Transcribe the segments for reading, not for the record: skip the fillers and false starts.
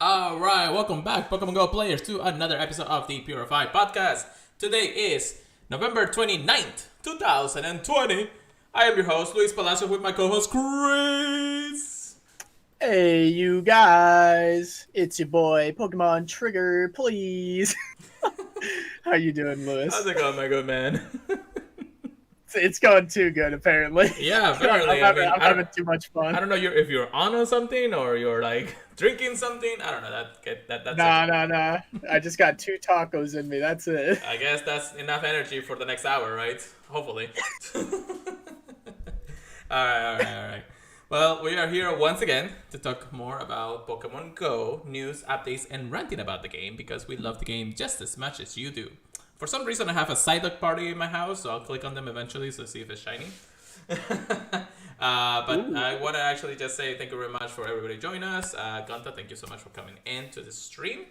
All right, welcome back, Pokemon Go players, to another episode of the Purified Podcast. Today is November 29th, 2020. I am your host, Luis Palacio, with my co-host, Chris. Hey, you guys. It's your boy, Pokemon Trigger, please. How you doing, Lewis? How's it going, my good man? It's going too good, apparently. Yeah, apparently. I'm having too much fun. I don't know if you're on something or you're like drinking something. I don't know. That's Nah. I just got 2 tacos in me. That's it. I guess that's enough energy for the next hour, right? Hopefully. All right. Well, we are here once again to talk more about Pokemon Go, news, updates, and ranting about the game because we love the game just as much as you do. For some reason, I have a Psyduck party in my house, so I'll click on them eventually to see if it's shiny. But I want to actually just say thank you very much for everybody joining us. Gonta, thank you so much for coming into the stream.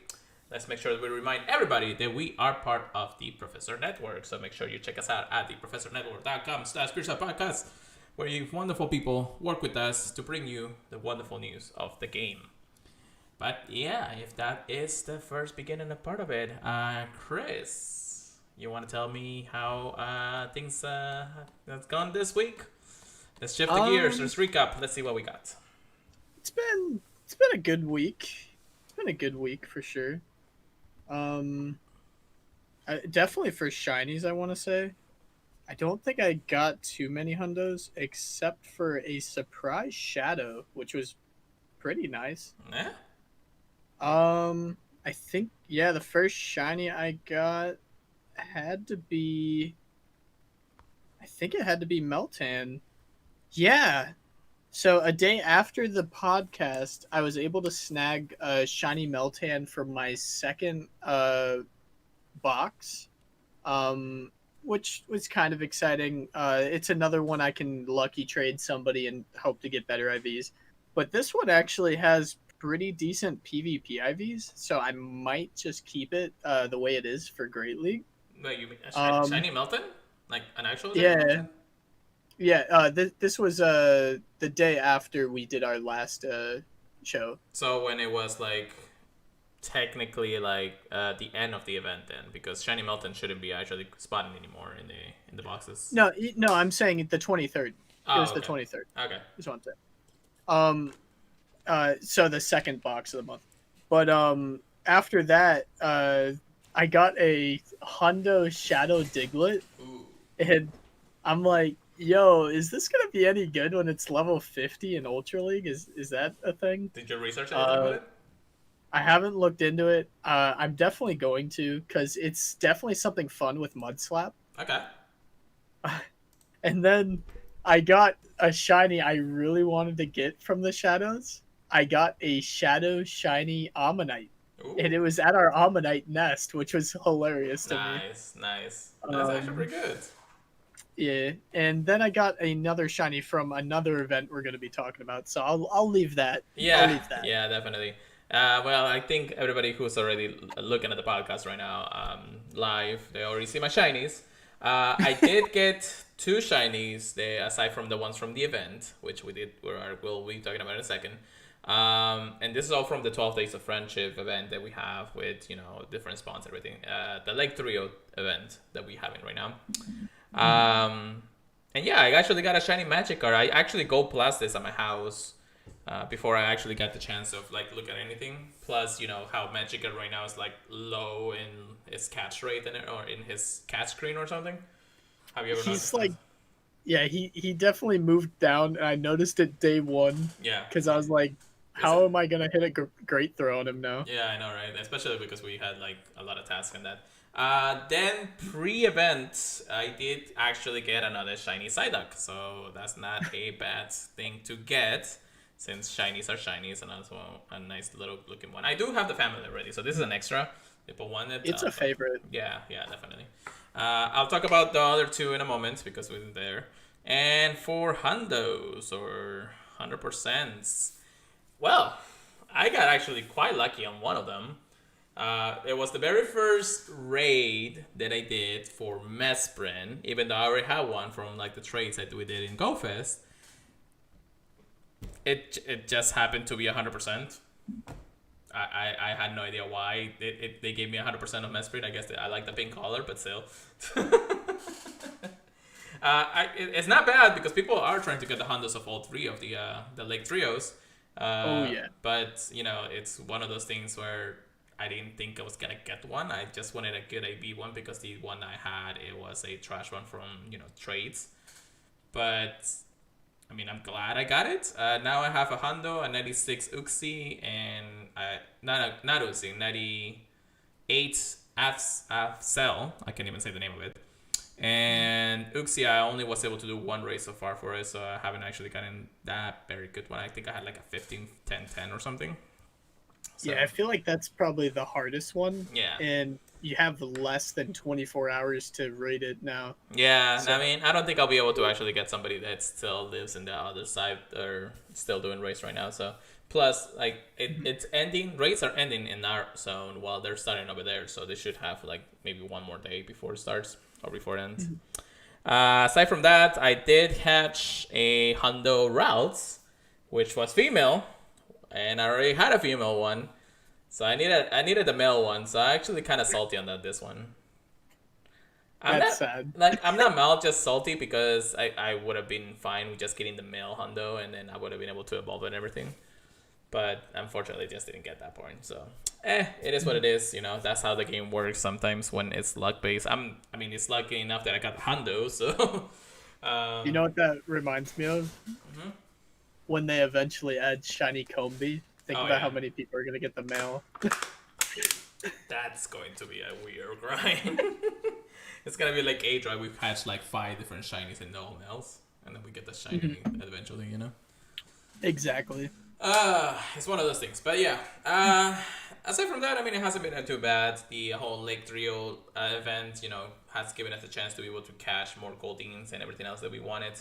Let's make sure that we remind everybody that we are part of the Professor Network. So make sure you check us out at theprofessornetwork.com/PurifiedPodcast, where you wonderful people work with us to bring you the wonderful news of the game. But yeah, if that is the first beginning of part of it, Chris, you want to tell me how things have gone this week? Let's shift the gears. Let's recap. Let's see what we got. It's been a good week. It's been a good week for sure. Definitely for shinies, I want to say. I don't think I got too many hundos except for a surprise shadow, which was pretty nice. Yeah. I think the first shiny I got had to be Meltan. Yeah. So a day after the podcast, I was able to snag a shiny Meltan from my second box, which was kind of exciting. It's another one I can lucky trade somebody and hope to get better IVs. But this one actually has pretty decent PvP IVs, so I might just keep it the way it is for Great League. Wait, you mean a shiny Melton? Like an actual Yeah. Melton? Yeah, this was the day after we did our last show. So when it was like technically like the end of the event then, because shiny Melton shouldn't be actually spotted anymore in the boxes. No, I'm saying the 23rd. It was okay. the 23rd. Okay. Is what I'm saying. So the second box of the month. But after that, I got a Hundo Shadow Diglett. Ooh. And I'm like, yo, is this gonna be any good when it's level 50 in Ultra League? Is that a thing? Did you research anything about it? I haven't looked into it. I'm definitely going to, because it's definitely something fun with Mud Slap. Okay. And then I got a shiny I really wanted to get from the shadows. I got a Shadow Shiny Ammonite. Ooh. And it was at our Ammonite nest, which was hilarious to me. Nice. That's actually pretty good. Yeah, and then I got another shiny from another event we're going to be talking about, so I'll leave that. Yeah, I'll leave that. Yeah, definitely. Well, I think everybody who's already looking at the podcast right now live, they already see my shinies. I did get 2 shinies, aside from the ones from the event, which we'll be talking about in a second. And this is all from the 12 Days of Friendship event that we have with, different spawns and everything. The Lake Trio event that we have in right now. And yeah, I actually got a shiny Magikarp. I actually go plus this at my house before I actually got the chance of like look at anything. Plus, how Magikarp right now is like low in his catch rate or in his catch screen or something. Have you ever noticed? He's like, yeah, he definitely moved down, and I noticed it day 1. Yeah. Because I was like, how am I gonna hit a great throw on him now? Yeah, I know, right? Especially because we had like a lot of tasks in that. Then pre-event, I did actually get another shiny Psyduck, so that's not a bad thing to get, since shinies are shinies, and also a nice little looking one. I do have the family already, so this is an extra. People wanted. It's a favorite. Yeah, definitely. I'll talk about the other 2 in a moment because we're there. And for hundos or 100%, well, I got actually quite lucky on one of them. It was the very first raid that I did for Mesprin, even though I already had one from like the trades that we did in GoFest. It just happened to be 100%. I had no idea why they gave me 100% of Mesprit. I guess I like the pink color, but still. It's not bad because people are trying to get the Hondas of all three of the Lake Trios. Oh yeah. But it's one of those things where I didn't think I was gonna get one. I just wanted a good AB one because the one I had, it was a trash one from trades. But I mean, I'm glad I got it. Now I have a Hondo, a 96 Uxie, and not Uxie, 98 Cell. I can't even say the name of it. And Uxie, I only was able to do one race so far for it, so I haven't actually gotten that very good one. I think I had like a 15, 10, 10 or something. So, yeah, I feel like that's probably the hardest one. Yeah. And you have less than 24 hours to rate it now. Yeah, So- I mean, I don't think I'll be able to actually get somebody that still lives in the other side or still doing race right now. So plus, like it's ending. Races are ending in our zone while they're starting over there. So they should have like maybe one more day before it starts or before it ends. Aside from that, I did hatch a Hondo Routes, which was female, and I already had a female one. So I needed the male one. So I actually kind of salty on this one. That's sad. I'm not mad, just salty because I would have been fine with just getting the male Hondo and then I would have been able to evolve and everything. But unfortunately, just didn't get that point. So, it is what it is. That's how the game works sometimes when it's luck based. It's lucky enough that I got Hondo. So, You know what that reminds me of? Mhm. When they eventually add Shiny Combi. Think Oh, about yeah. how many people are going to get the male. That's going to be a weird grind. It's gonna be like A-Drive. We've hatched like 5 different shinies and no males, and then we get the shiny eventually. Exactly. It's one of those things. But yeah, aside from that, it hasn't been too bad. The whole Lake Trio event, has given us a chance to be able to cash more goldings and everything else that we wanted.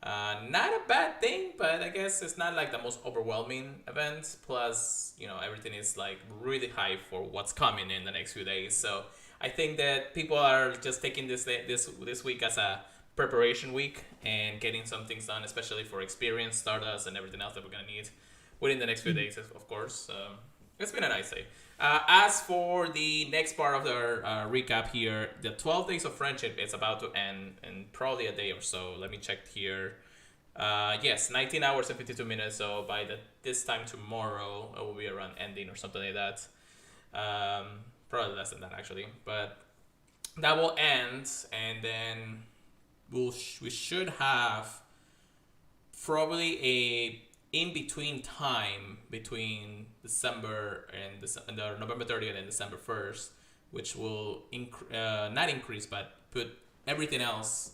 Not a bad thing, but I guess it's not like the most overwhelming event. Plus, everything is like really high for what's coming in the next few days. So I think that people are just taking this week as a preparation week and getting some things done, especially for experience, Stardust, and everything else that we're gonna need within the next few days, of course. It's been a nice day. As for the next part of the recap here, the 12 days of friendship is about to end in probably a day or so. Let me check here. Yes, 19 hours and 52 minutes. So by this time tomorrow, it will be around ending or something like that. Probably less than that actually, but that will end, and then we should have probably a in between time between December and the November 30th and December 1st, which will not increase but put everything else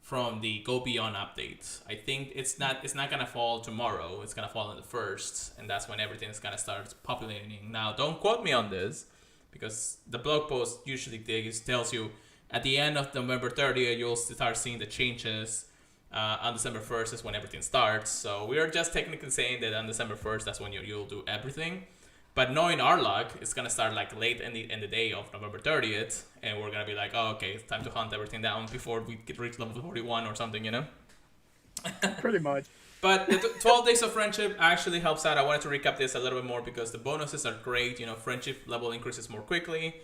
from the Go Beyond update. I think it's not gonna fall tomorrow. It's gonna fall on the 1st, and that's when everything is gonna start populating. Now, don't quote me on this, because the blog post usually tells you at the end of November 30th, you'll start seeing the changes. On December 1st is when everything starts. So we are just technically saying that on December 1st, that's when you'll do everything. But knowing our luck, it's going to start like late in the day of November 30th. And we're going to be like, oh, okay, it's time to hunt everything down before we reach level 41 or something, Pretty much. But the 12 days of friendship actually helps out. I wanted to recap this a little bit more because the bonuses are great. Friendship level increases more quickly.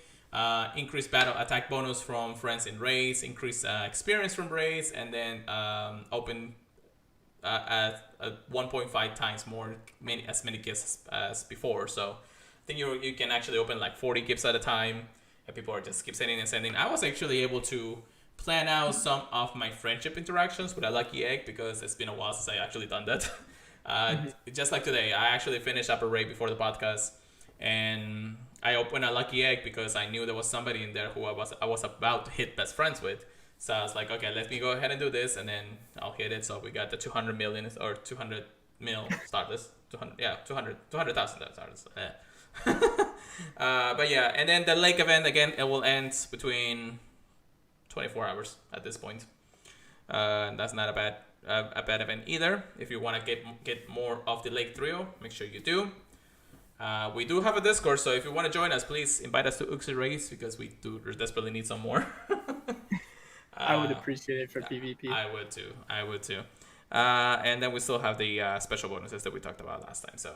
Increased battle attack bonus from friends in raids, increased experience from raids, and then open at 1.5 times more as many gifts as before. So I think you can actually open like 40 gifts at a time, and people are just keep sending and sending. I was actually able to plan out some of my friendship interactions with a lucky egg because it's been a while since I actually done that. Just like today, I actually finished up a raid before the podcast, and I opened a lucky egg because I knew there was somebody in there who I was about to hit best friends with. So I was like, okay, let me go ahead and do this, and then I'll hit it. So we got the 200 million or 200 mil Stardust. 200,000 Stardust. But yeah, and then the lake event again, it will end between 24 hours at this point. That's not a bad event either. If you want to get more of the lake trio, make sure you do. We do have a Discord, so if you want to join us, please invite us to Uxie Race because we do desperately need some more. I would appreciate it for PvP. I would too. And then we still have the special bonuses that we talked about last time. So,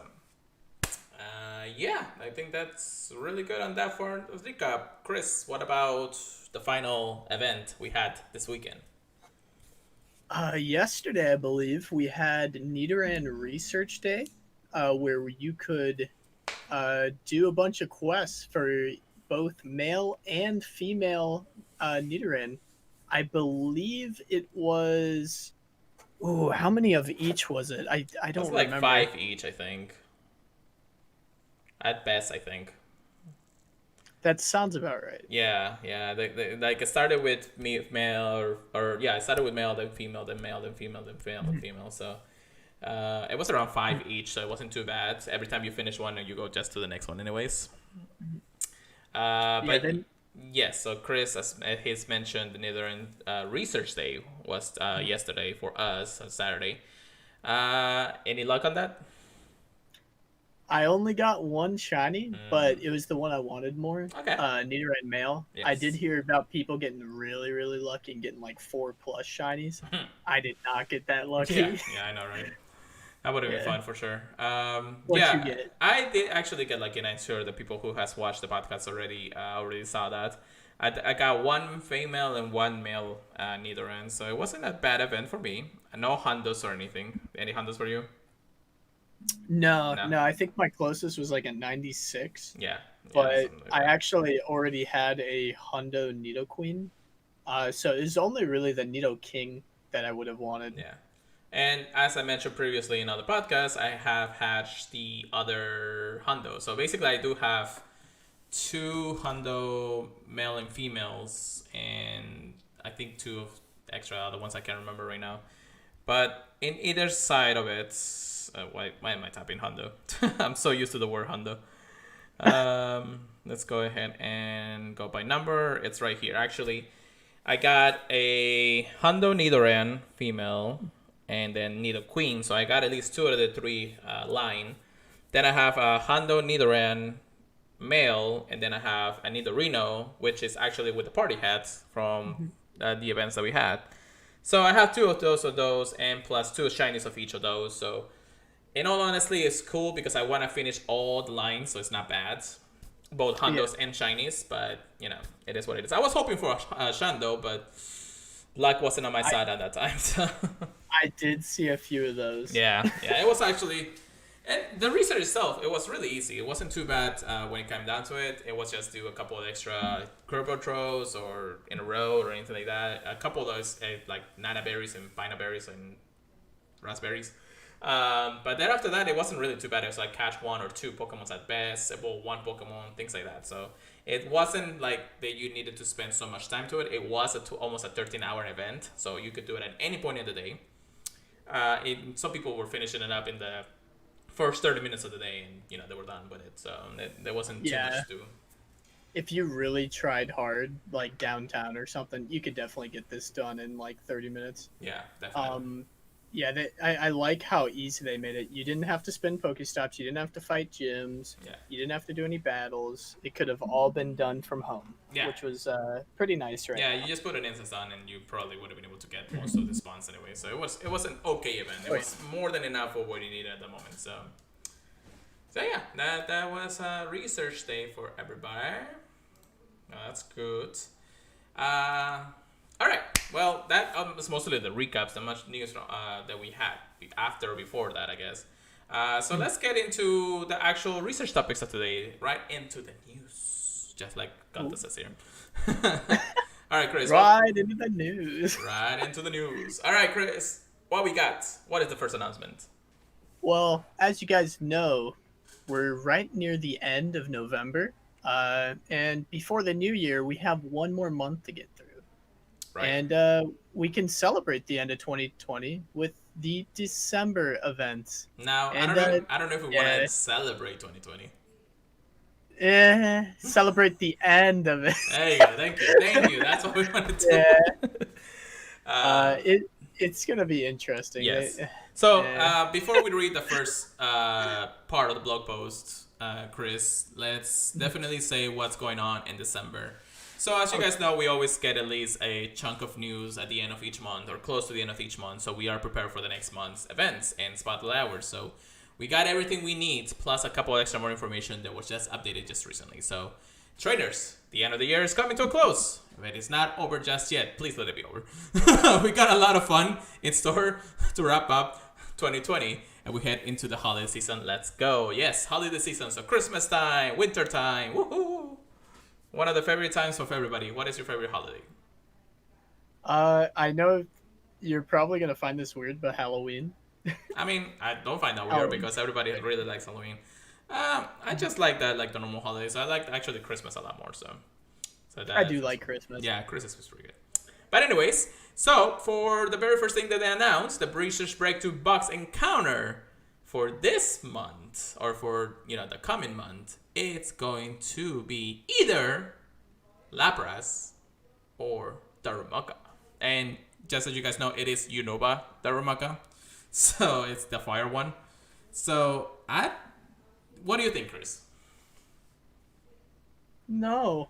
Yeah, I think that's really good on that for recap. Chris, what about the final event we had this weekend? Yesterday, I believe, we had Nidoran Research Day, where you could do a bunch of quests for both male and female Nidoran. I believe it was. Oh, how many of each was it? I That's don't like remember. 5 each, I think. At best, I think. That sounds about right. Yeah, yeah. Like it started with male, or yeah, it started with male, then female, then male, then female, then female, then female. So it was around 5 each, so it wasn't too bad. Every time you finish one, you go just to the next one, anyways. Yeah, But then yes, so Chris, as he's mentioned, the Netherlands Research Day was yesterday for us on Saturday. Any luck on that? I only got one shiny, Mm, but it was the one I wanted more. okay. Nidoran male. I did Yes. hear about people getting really, really lucky and getting like 4+ shinies. I did not get that Yeah, lucky. yeah, I know, right? That would have been Yeah. fun for sure. What you Yeah, get? I did actually get lucky, and I'm sure the people who has watched the podcast already saw that. I got one female and one male Nidoran, so it wasn't a bad event for me. No Hondos or anything. Any Hondos for you? No, No. no. I think my closest was like a 96, Yeah, yeah, but something like I that. actually already had a Hundo Nidoqueen. So it's only really the Nido King that I would have wanted. Yeah. And as I mentioned previously in other podcasts, I have hatched the other Hondo. So basically, I do have two Hondo male and females, and I think two of extra other ones I can't remember right now. But in either side of it, why am I typing Hondo? I'm so used to the word Hondo. Let's go ahead and go by number. It's right here. Actually, I got a Hondo Nidoran female and then Nido Queen. So I got at least two out of the three line. Then I have a Hondo Nidoran male, and then I have a Nidorino, which is actually with the party hats from Mhm. the events that we had. So I have two of those, and plus two shinies of each of those. So in all honesty, it's cool because I want to finish all the lines, so it's not bad. Both Yeah, Hondos and shinies, but you know, it is what it is. I was hoping for a Shando, but luck wasn't on my I side at that time. So I did see a few of those. yeah, yeah, it was actually, and the research itself, it was really easy. It wasn't too bad when it came down to it. It was just do a couple of extra curve throws or in a row or anything like that. A couple of those like nana berries and pina berries and raspberries. But then after that, it wasn't really too bad. It was like catch one or two Pokemons at best, well, one Pokemon, things like that. So it wasn't like that you needed to spend so much time to it. It was almost a 13-hour event, so you could do it at any point in the day. Some people were finishing it up in the first 30 minutes of the day, and you know they were done with it. So there wasn't too Yeah, much to do. if you really tried hard, like downtown or something, you could definitely get this done in like 30 minutes. Yeah, definitely. Um, yeah, I like how easy they made it. You didn't have to spin Pokestops. You didn't have to fight gyms. Yeah, You didn't have to do any battles. It could have all been done from home, yeah. which was pretty nice right Yeah, you now. just put an instance on, and you probably would have been able to get most of the spawns anyway. So it was an okay event. It Oh, yeah. was more than enough for what you needed at the moment. So yeah, that was a research day for everybody. That's good. Uh, all right. Well, that was mostly the recaps, the much news that we had after or before that, I guess. So let's get into the actual research topics of today. Right into the news, just like Ganta Ooh. says here. All right, Chris. Right into the news. Right into the news. All right, Chris. What we got? What is the first announcement? Well, as you guys know, we're right near the end of November. And before the new year, we have one more month to get through. Right. And we can celebrate the end of 2020 with the December events. Now, And I don't know if we want yeah, to celebrate 2020. celebrate the end of it. There you go. Thank you. That's what we want to Yeah, do. uh, it's gonna be interesting. yes. So Yeah. before we read the first part of the blog post, Chris, let's definitely say what's going on in December. So as you guys know, we always get at least a chunk of news at the end of each month or close to the end of each month. So we are prepared for the next month's events and spotlight hours. So we got everything we need, plus a couple extra more information that was just updated just recently. So, trainers, the end of the year is coming to a close. If it is not over just yet, please let it be over. We got a lot of fun in store to wrap up 2020, and we head into the holiday season. Let's go. Yes, holiday season. So Christmas time, winter time. Woohoo! One of the favorite times of everybody. What is your favorite holiday? I know you're probably gonna find this weird, but Halloween. I mean, I don't find that weird Halloween. because everybody really likes Halloween. I just like that, like the normal holidays. I like actually Christmas a lot more. So that, I do like Christmas. yeah, Christmas was pretty good. But anyways, so for the very first thing that they announced, the Breachers Breakthrough Box Encounter for this month, or for the coming month, it's going to be either Lapras or Darumaka. And just so you guys know, it is Unova Darumaka. So it's the fire one. So what do you think, Chris? No.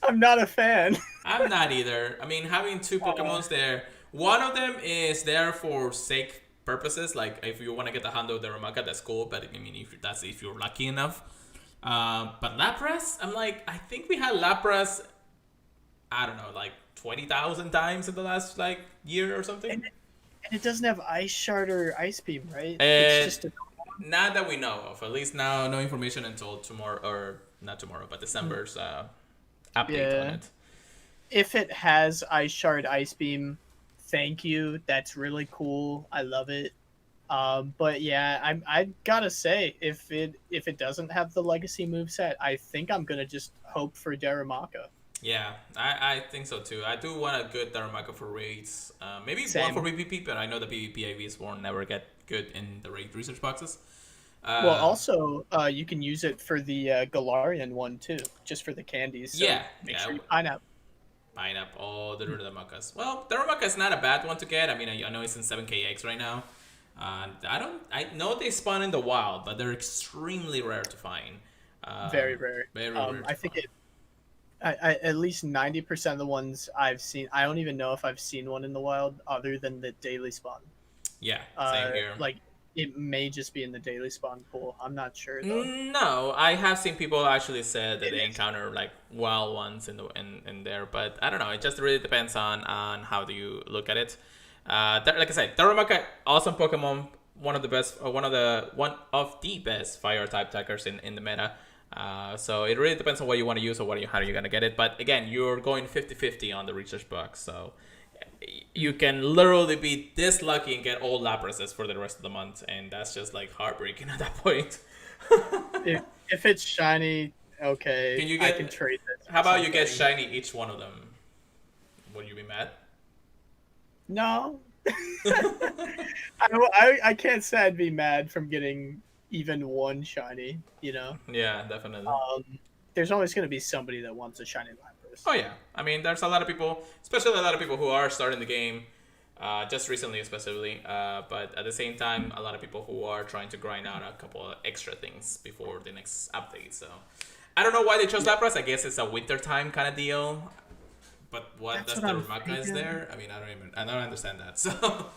I'm not a fan. I'm not either. I mean, having two Pokemons there, one of them is there for sake purposes. Like if you want to get the Hondo Darumaka, that's cool. But I mean, if you're lucky enough. But Lapras, I'm like, I think we had Lapras, I don't know, like 20,000 times in the last year or something. And it doesn't have Ice Shard or Ice Beam, right? It's just not that we know of. At least now, no information until tomorrow, or not tomorrow, but December's update on it. If it has Ice Shard, Ice Beam, thank you. That's really cool. I love it. But yeah, I gotta say, if it doesn't have the Legacy moveset, I think I'm gonna just hope for Darumaka. Yeah, I think so too. I do want a good Darumaka for raids. Maybe Same. one for PvP, but I know the PvP IVs won't never get good in the raid research boxes. Well, also, you can use it for the Galarian one too, just for the candies. So make sure you pine up. Pine up all the Darumaka's. Well, Darumaka is not a bad one to get. I mean, I know it's in 7kx right now. I know they spawn in the wild, but they're extremely rare to find. Very rare. Very rare. I think at least 90% of the ones I've seen, I don't even know if I've seen one in the wild other than the daily spawn. Yeah, same here. Like, it may just be in the daily spawn pool. I'm not sure though. No, I have seen people actually said that they encounter wild ones in there, but I don't know. It just really depends on how do you look at it. Like I said, Darumaka, awesome Pokemon, one of the best fire type attackers in the meta. So it really depends on what you want to use or how you're gonna get it. But again, you're going 50-50 on the research box, so you can literally be this lucky and get all Laprases for the rest of the month, and that's just heartbreaking at that point. if it's shiny, okay, I can trade this. How about you get shiny each one of them? Would you be mad? No. I can't say I'd be mad from getting even one shiny, Yeah, definitely. There's always going to be somebody that wants a shiny Lapras. Oh yeah, I mean, there's a lot of people, especially a lot of people who are starting the game just recently, especially. But at the same time, a lot of people who are trying to grind out a couple of extra things before the next update. So I don't know why they chose Lapras. I guess it's a winter time kind of deal. But does Darumaka is there? I mean, I don't understand that. So,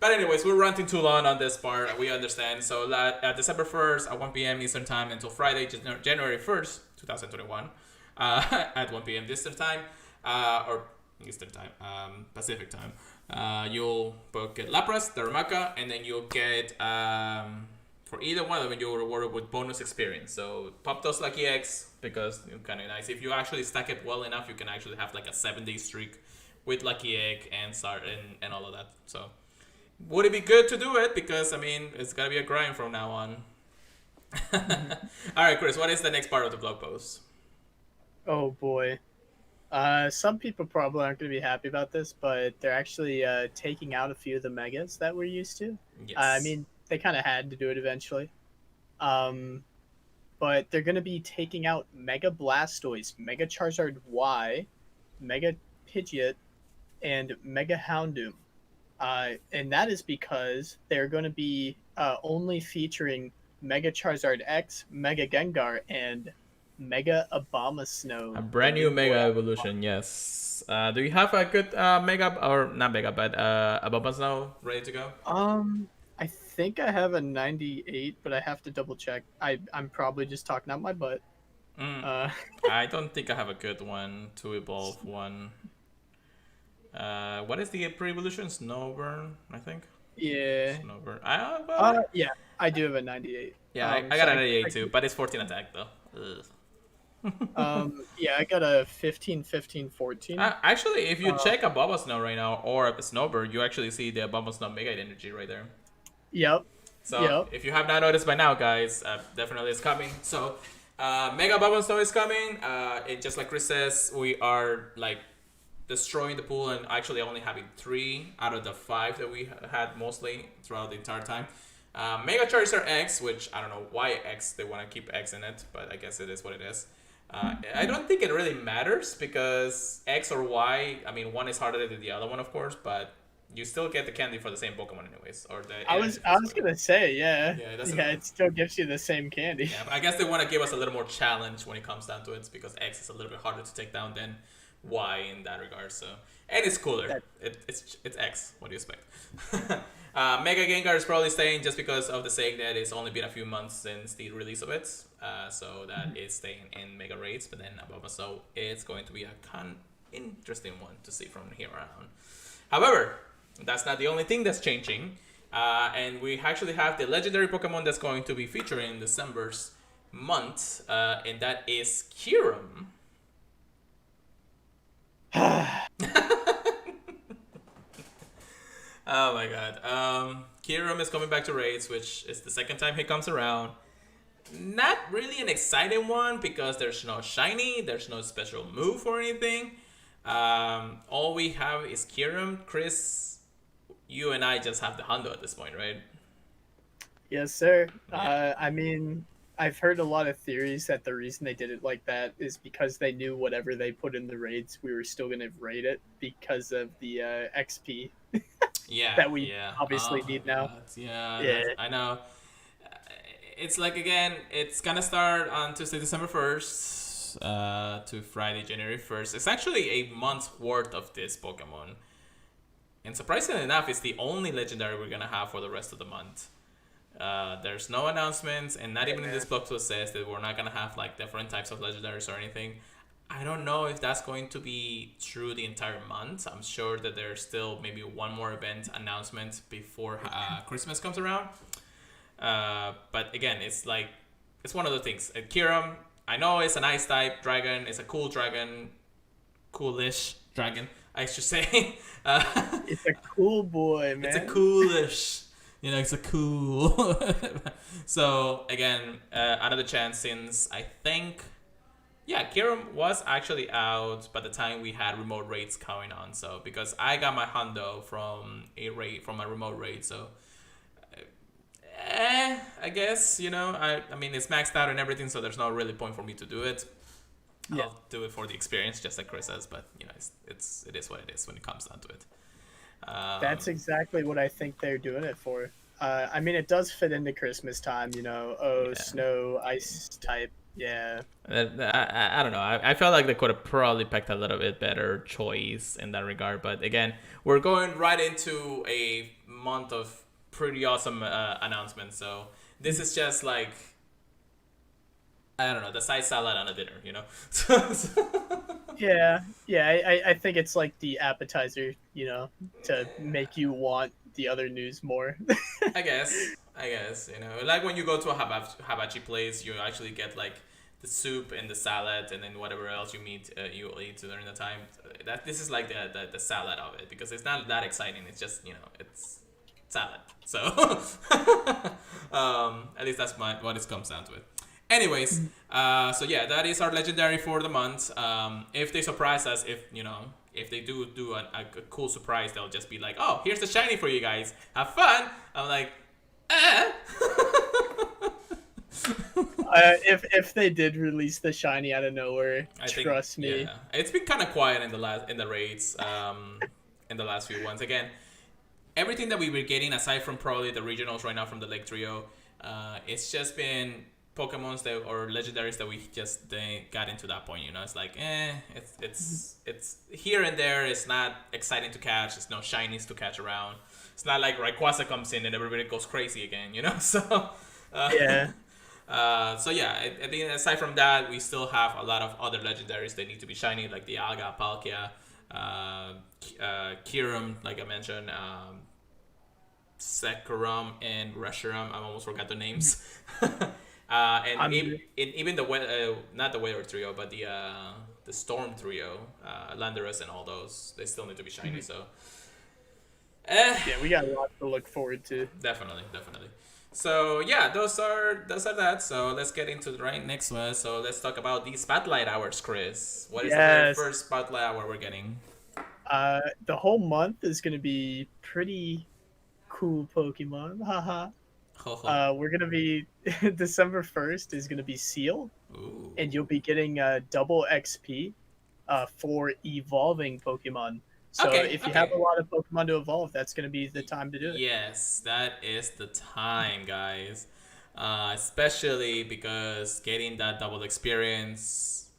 but anyways, we're ranting too long on this part. We understand. So December 1st at 1 p.m. Eastern time until Friday, January 1st, 2021, at 1 p.m. Eastern time, or Eastern time, Pacific time. You'll both get Lapras, Darumaka, and then you'll get for either one of them, you're rewarded with bonus experience. So pop those Lucky Eggs because it's kind of nice. If you actually stack it well enough, you can actually have a 7-day streak with Lucky Egg and start and all of that. So would it be good to do it? Because I mean, it's gotta be a grind from now on. All right, Chris, what is the next part of the blog post? Oh boy. Some people probably aren't going to be happy about this, but they're actually taking out a few of the megas that we're used to. Yes. I mean, they kind of had to do it eventually. But they're going to be taking out Mega Blastoise, Mega Charizard Y, Mega Pidgeot, and Mega Houndoom. And that is because they're going to be only featuring Mega Charizard X, Mega Gengar, and Mega Abomasnow. A brand new Mega Evolution, yes. Do you have a good Mega, or not Mega, but Abomasnow ready to go? I think I have a 98, but I have to double check. I'm probably just talking out my butt. Mm, Uh, I don't think I have a good one to evolve one. What is the pre-evolution? Snowburn, I think. yeah. Snowburn. Well, Yeah, I do have a 98. yeah, I So got an 88 too, but it's 14 attack though. Ugh. yeah, I got a 15, 15, 14. Actually, if you Uh, check a Bubble Snow right now or a Snowbird, you actually see the Bubble Snow Mega Energy right there. yep, So yep. if you have not noticed by now, guys, definitely it's coming. So Mega Bubble Snow is coming. It just like Chris says, we are like destroying the pool and actually only having 3 out of the 5 that we had mostly throughout the entire time. Mega Charizard X, which I don't know why X, they want to keep X in it, but I guess it is what it is. I don't think it really matters because X or Y, I mean, one is harder than the other one, of course, but you still get the candy for the same Pokemon anyways, or the I was gonna say, yeah, it still gives you the same candy. yeah, I guess they want to give us a little more challenge when it comes down to it because X is a little bit harder to take down than Y in that regard. So, and it's cooler. It's X. What do you expect? Mega Gengar is probably staying just because of the sake that it's only been a few months since the release of it. So that is staying in Mega Raids. But then above us, so it's going to be a interesting one to see from here on. However, that's not the only thing that's changing. And we actually have the legendary Pokemon that's going to be featuring in December's month. And that is Kyurem. Oh my god. Kyurem is coming back to raids, which is the second time he comes around. Not really an exciting one because there's no shiny, there's no special move or anything. All we have is Kyurem. Chris, you and I just have the Hundo at this point, right? Yes, sir. Yeah. I mean, I've heard a lot of theories that the reason they did it like that is because they knew whatever they put in the raids, we were still going to raid it because of the XP Yeah, that we yeah. obviously Oh need my now. God. Yeah, Yeah. I know. It's like again, it's gonna start on Tuesday, December 1st, to Friday, January 1st. It's actually a month's worth of this Pokemon. And surprisingly enough, it's the only legendary we're gonna have for the rest of the month. There's no announcements, and not even in this blog post says that we're not gonna have like different types of legendaries or anything. I don't know if that's going to be true the entire month. I'm sure that there's still maybe one more event announcement before Christmas comes around. But again, it's like it's one of the things. Kyurem, I know it's an ice type dragon. It's a cool dragon, coolish dragon, I should say. It's a cool boy, man. It's a coolish. It's a cool. So again, another chance since I think, yeah, Kyurem was actually out by the time we had remote raids going on. So because I got my Hundo from a remote raid, so I guess I mean it's maxed out and everything, so there's no really point for me to do it. Yeah. I'll do it for the experience, just like Chris says. But it is what it is when it comes down to it. That's exactly what I think they're doing it for. I mean, it does fit into Christmas time, Yeah. snow, ice type. Yeah. I don't know. I felt like they could have probably picked a little bit better choice in that regard. But again, we're going right into a month of pretty awesome announcements. So this is just like, I don't know, the side salad on a dinner, Yeah. I think it's like the appetizer, to make you want the other news more. I guess, like when you go to a hibachi place, you actually get like the soup and the salad, and then whatever else you eat during the time. This is like the salad of it because it's not that exciting. It's just it's salad. So at least that's what it comes down to it. Anyways, so yeah, that is our legendary for the month. If they surprise us, if they do a cool surprise, they'll just be like, "Oh, here's the shiny for you guys. Have fun." I'm like, If they did release the shiny out of nowhere, trust me. Yeah, it's been kind of quiet in the raids, in the last few ones. Again, everything that we were getting aside from probably the regionals right now from the Lake Trio, it's just been Pokemons or legendaries that we just got into that point. It's like it's here and there. It's not exciting to catch. There's no shinies to catch around. It's not like Rayquaza comes in and everybody goes crazy again, you know. So, Yeah. so yeah, I think aside from that, we still have a lot of other legendaries that need to be shiny, like the Alga, Palkia, Kyurem, like I mentioned, Sekrom and Reshiram. I almost forgot the names. And I'm even the not the Weather Trio, but the Storm Trio, Landorus and all those, they still need to be shiny. So, yeah, we got a lot to look forward to. definitely, definitely. So yeah, those are that. So let's get into the right next one. So let's talk about these spotlight hours, Chris. What is the very Yes. first spotlight hour we're getting? The whole month is gonna be pretty cool Pokemon. Haha. Ho ho. We're gonna be December 1st is gonna be Seal, Ooh. and you'll be getting double XP for evolving Pokemon. So Okay. if you have Okay. a lot of Pokemon to evolve, that's gonna be the time to do it. Yes, that is the time, guys. Especially because getting that double experience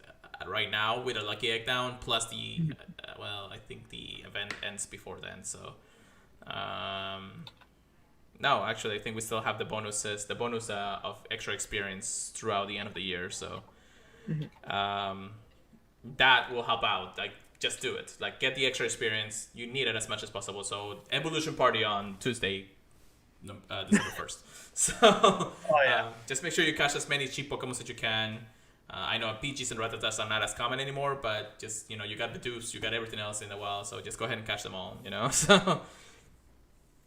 right now with a lucky egg down, plus the well, I think the event ends before then. So, um, no, actually, I think we still have the bonuses, the bonus of extra experience throughout the end of the year. So, um, that will help out. Like, just do it. Like, get the extra experience. You need it as much as possible. So, Evolution Party on Tuesday, December 1st. So, Yeah. just make sure you catch as many cheap Pokemon as you can. I know Pidgeys and Rattatas are not as common anymore, but just, you got the Dupes, you got everything else in the wild, so just go ahead and catch them all, So,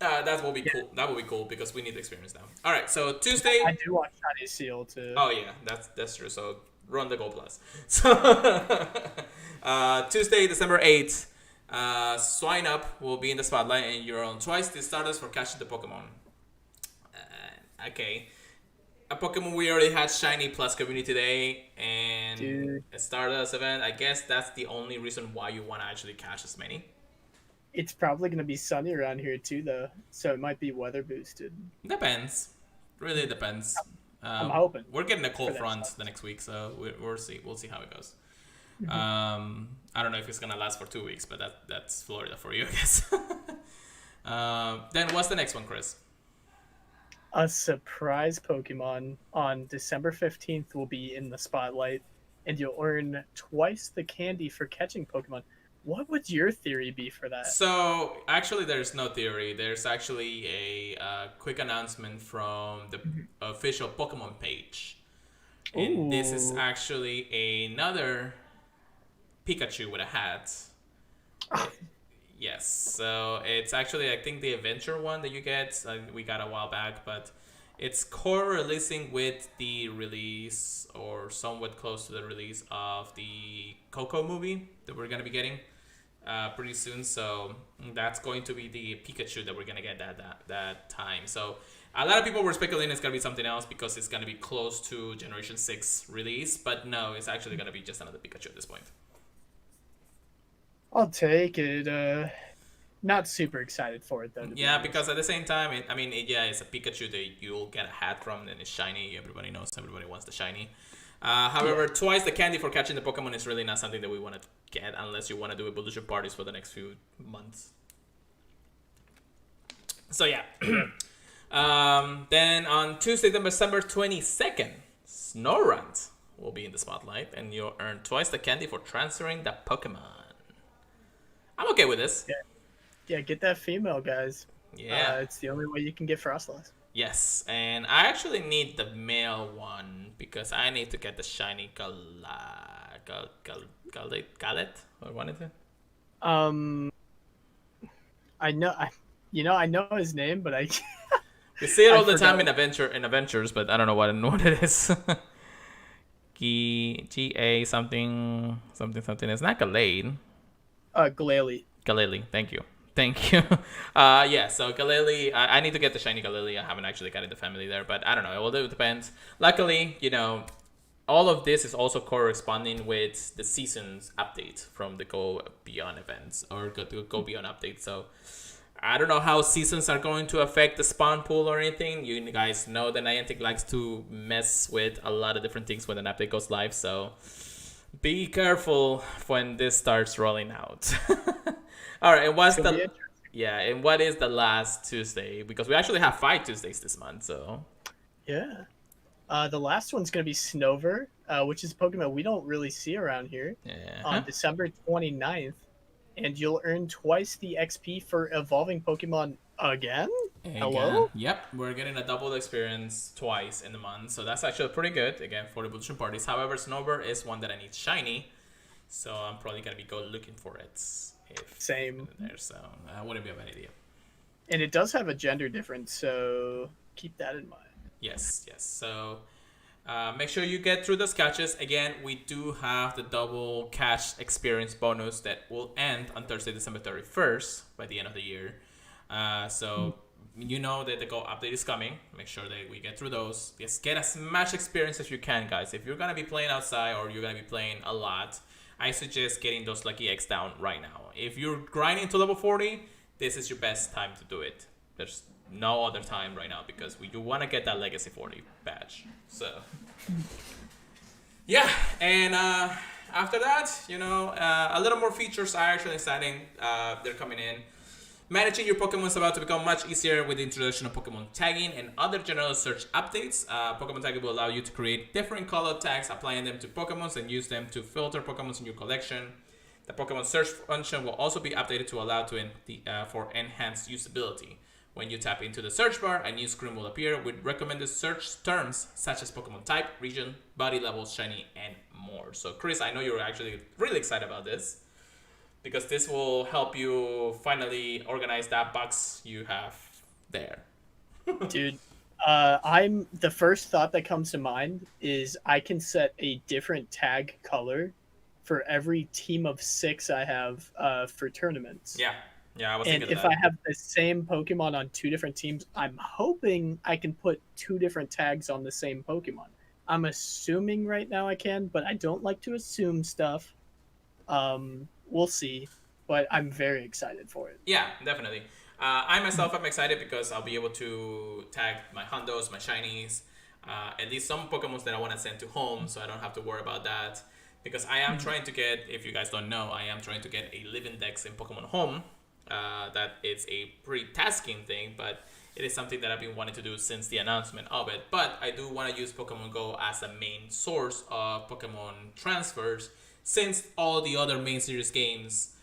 that will be cool. That will be cool because we need the experience now. All right, so Tuesday. I do want Shiny Seal too. Oh yeah, that's true. So run the Gold Plus. So Tuesday, December 8th, Swine Up will be in the spotlight, and you're on twice the starters for catching the Pokemon. Okay, a Pokemon we already had shiny plus community day and Dude. a Stardust event. I guess that's the only reason why you want to actually catch as many. It's probably gonna be sunny around here too, though, so it might be weather boosted. Depends. Really depends. I'm hoping We're getting a cold that front the next week, so we'll see. We'll see how it goes. I don't know if it's gonna last for 2 weeks, but that's Florida for you, I guess. Then what's the next one, Chris? A surprise Pokemon on December 15th will be in the spotlight, and you'll earn twice the candy for catching Pokemon. What would your theory be for that? So actually, there's no theory. There's actually a quick announcement from the official Pokemon page, and this is Ooh. actually another Pikachu with a hat. Yes, so it's actually, I think, the adventure one that you get, we got a while back, but it's co-releasing with the release, or somewhat close to the release, of the Coco movie that we're going to be getting pretty soon. So that's going to be the Pikachu that we're going to get that time. So a lot of people were speculating it's going to be something else because it's going to be close to Generation 6 release, but no, it's actually going to be just another Pikachu at this point. I'll take it. Not super excited for it though. Yeah, because at the same time, it's a Pikachu that you'll get a hat from, and it's shiny. Everybody knows, everybody wants the shiny. However, twice the candy for catching the Pokemon is really not something that we want to get unless you want to do evolution parties for the next few months. So yeah. Then on Tuesday, December 22nd, Snorunt will be in the spotlight, and you'll earn twice the candy for transferring the Pokemon. I'm okay with this. Yeah, get that female, guys. Yeah. It's the only way you can get Frostlass. Yes, and I actually need the male one because I need to get the shiny Gallet, or what is it? I know his name, but I You see it all I the time forgot. in adventures, but I don't know what it is. G-A something. It's not Gallade. Glalie. Galili, thank you. Yeah, so Galili, I need to get the shiny Galili. I haven't actually got in the family there, but I don't know. It will depend. Luckily, all of this is also corresponding with the season's update from the Go Beyond events, or Go Beyond update. So I don't know how seasons are going to affect the spawn pool or anything. You guys know that Niantic likes to mess with a lot of different things when an update goes live, so be careful when this starts rolling out. All right, and Yeah, and what is the last Tuesday? Because we actually have 5 Tuesdays this month, so. Yeah. The last one's going to be Snover, which is a Pokemon we don't really see around here, Yeah. on December 29th. And you'll earn twice the XP for evolving Pokemon again? Again, Hello? yep, we're getting a double experience twice in the month, so that's actually pretty good, again, for the evolution parties. However, Snowbird is one that I need shiny, so I'm probably going to be looking for it if Same. there, so that wouldn't be a bad idea. And it does have a gender difference, so keep that in mind. Yes. So make sure you get through those catches. Again, we do have the double catch experience bonus that will end on Thursday, December 31st by the end of the year. So you know that the Go update is coming. Make sure that we get through those. Just get as much experience as you can, guys. If you're going to be playing outside or you're going to be playing a lot, I suggest getting those Lucky Eggs down right now. If you're grinding to level 40, this is your best time to do it. There's no other time right now because you want to get that Legacy 40 badge. So, yeah. And after that, a little more features are actually exciting. They're coming in. Managing your Pokemon is about to become much easier with the introduction of Pokemon tagging and other general search updates. Pokemon tagging will allow you to create different color tags, applying them to Pokemon and use them to filter Pokemon in your collection. The Pokemon search function will also be updated to allow for enhanced usability. When you tap into the search bar, a new screen will appear with recommended search terms such as Pokemon type, region, body level, shiny, and more. So, Chris, I know you're actually really excited about this, because this will help you finally organize that box you have there. Dude, the first thought that comes to mind is I can set a different tag color for every team of 6 I have for tournaments. Yeah, I was and thinking if of that. I have the same Pokemon on 2 different teams, I'm hoping I can put 2 different tags on the same Pokemon. I'm assuming right now I can, but I don't like to assume stuff. We'll see, but I'm very excited for it. Yeah, definitely. I myself am excited because I'll be able to tag my Hondos, my Shinies, at least some Pokemons that I want to send to home, so I don't have to worry about that. Because I am trying to get, if you guys don't know, I am trying to get a Living Dex in Pokemon Home. That is a pretty tasking thing, but it is something that I've been wanting to do since the announcement of it. But I do want to use Pokemon Go as a main source of Pokemon transfers, since all the other main series games,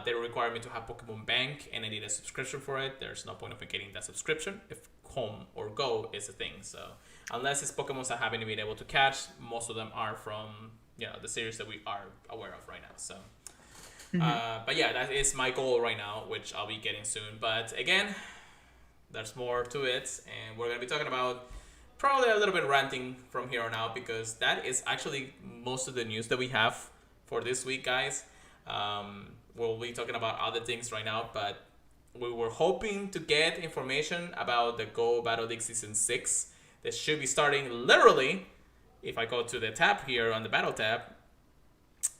they require me to have Pokemon Bank, and I need a subscription for it. There's no point of getting that subscription if Home or Go is a thing. So unless it's Pokemon I haven't been able to catch, most of them are from the series that we are aware of right now. So. But yeah, that is my goal right now, which I'll be getting soon. But again, there's more to it, and we're going to be talking about probably a little bit ranting from here on out, because that is actually most of the news that we have for this week, guys. We'll be talking about other things right now, but we were hoping to get information about the Go Battle League Season 6. This should be starting literally, if I go to the tab here on the Battle tab,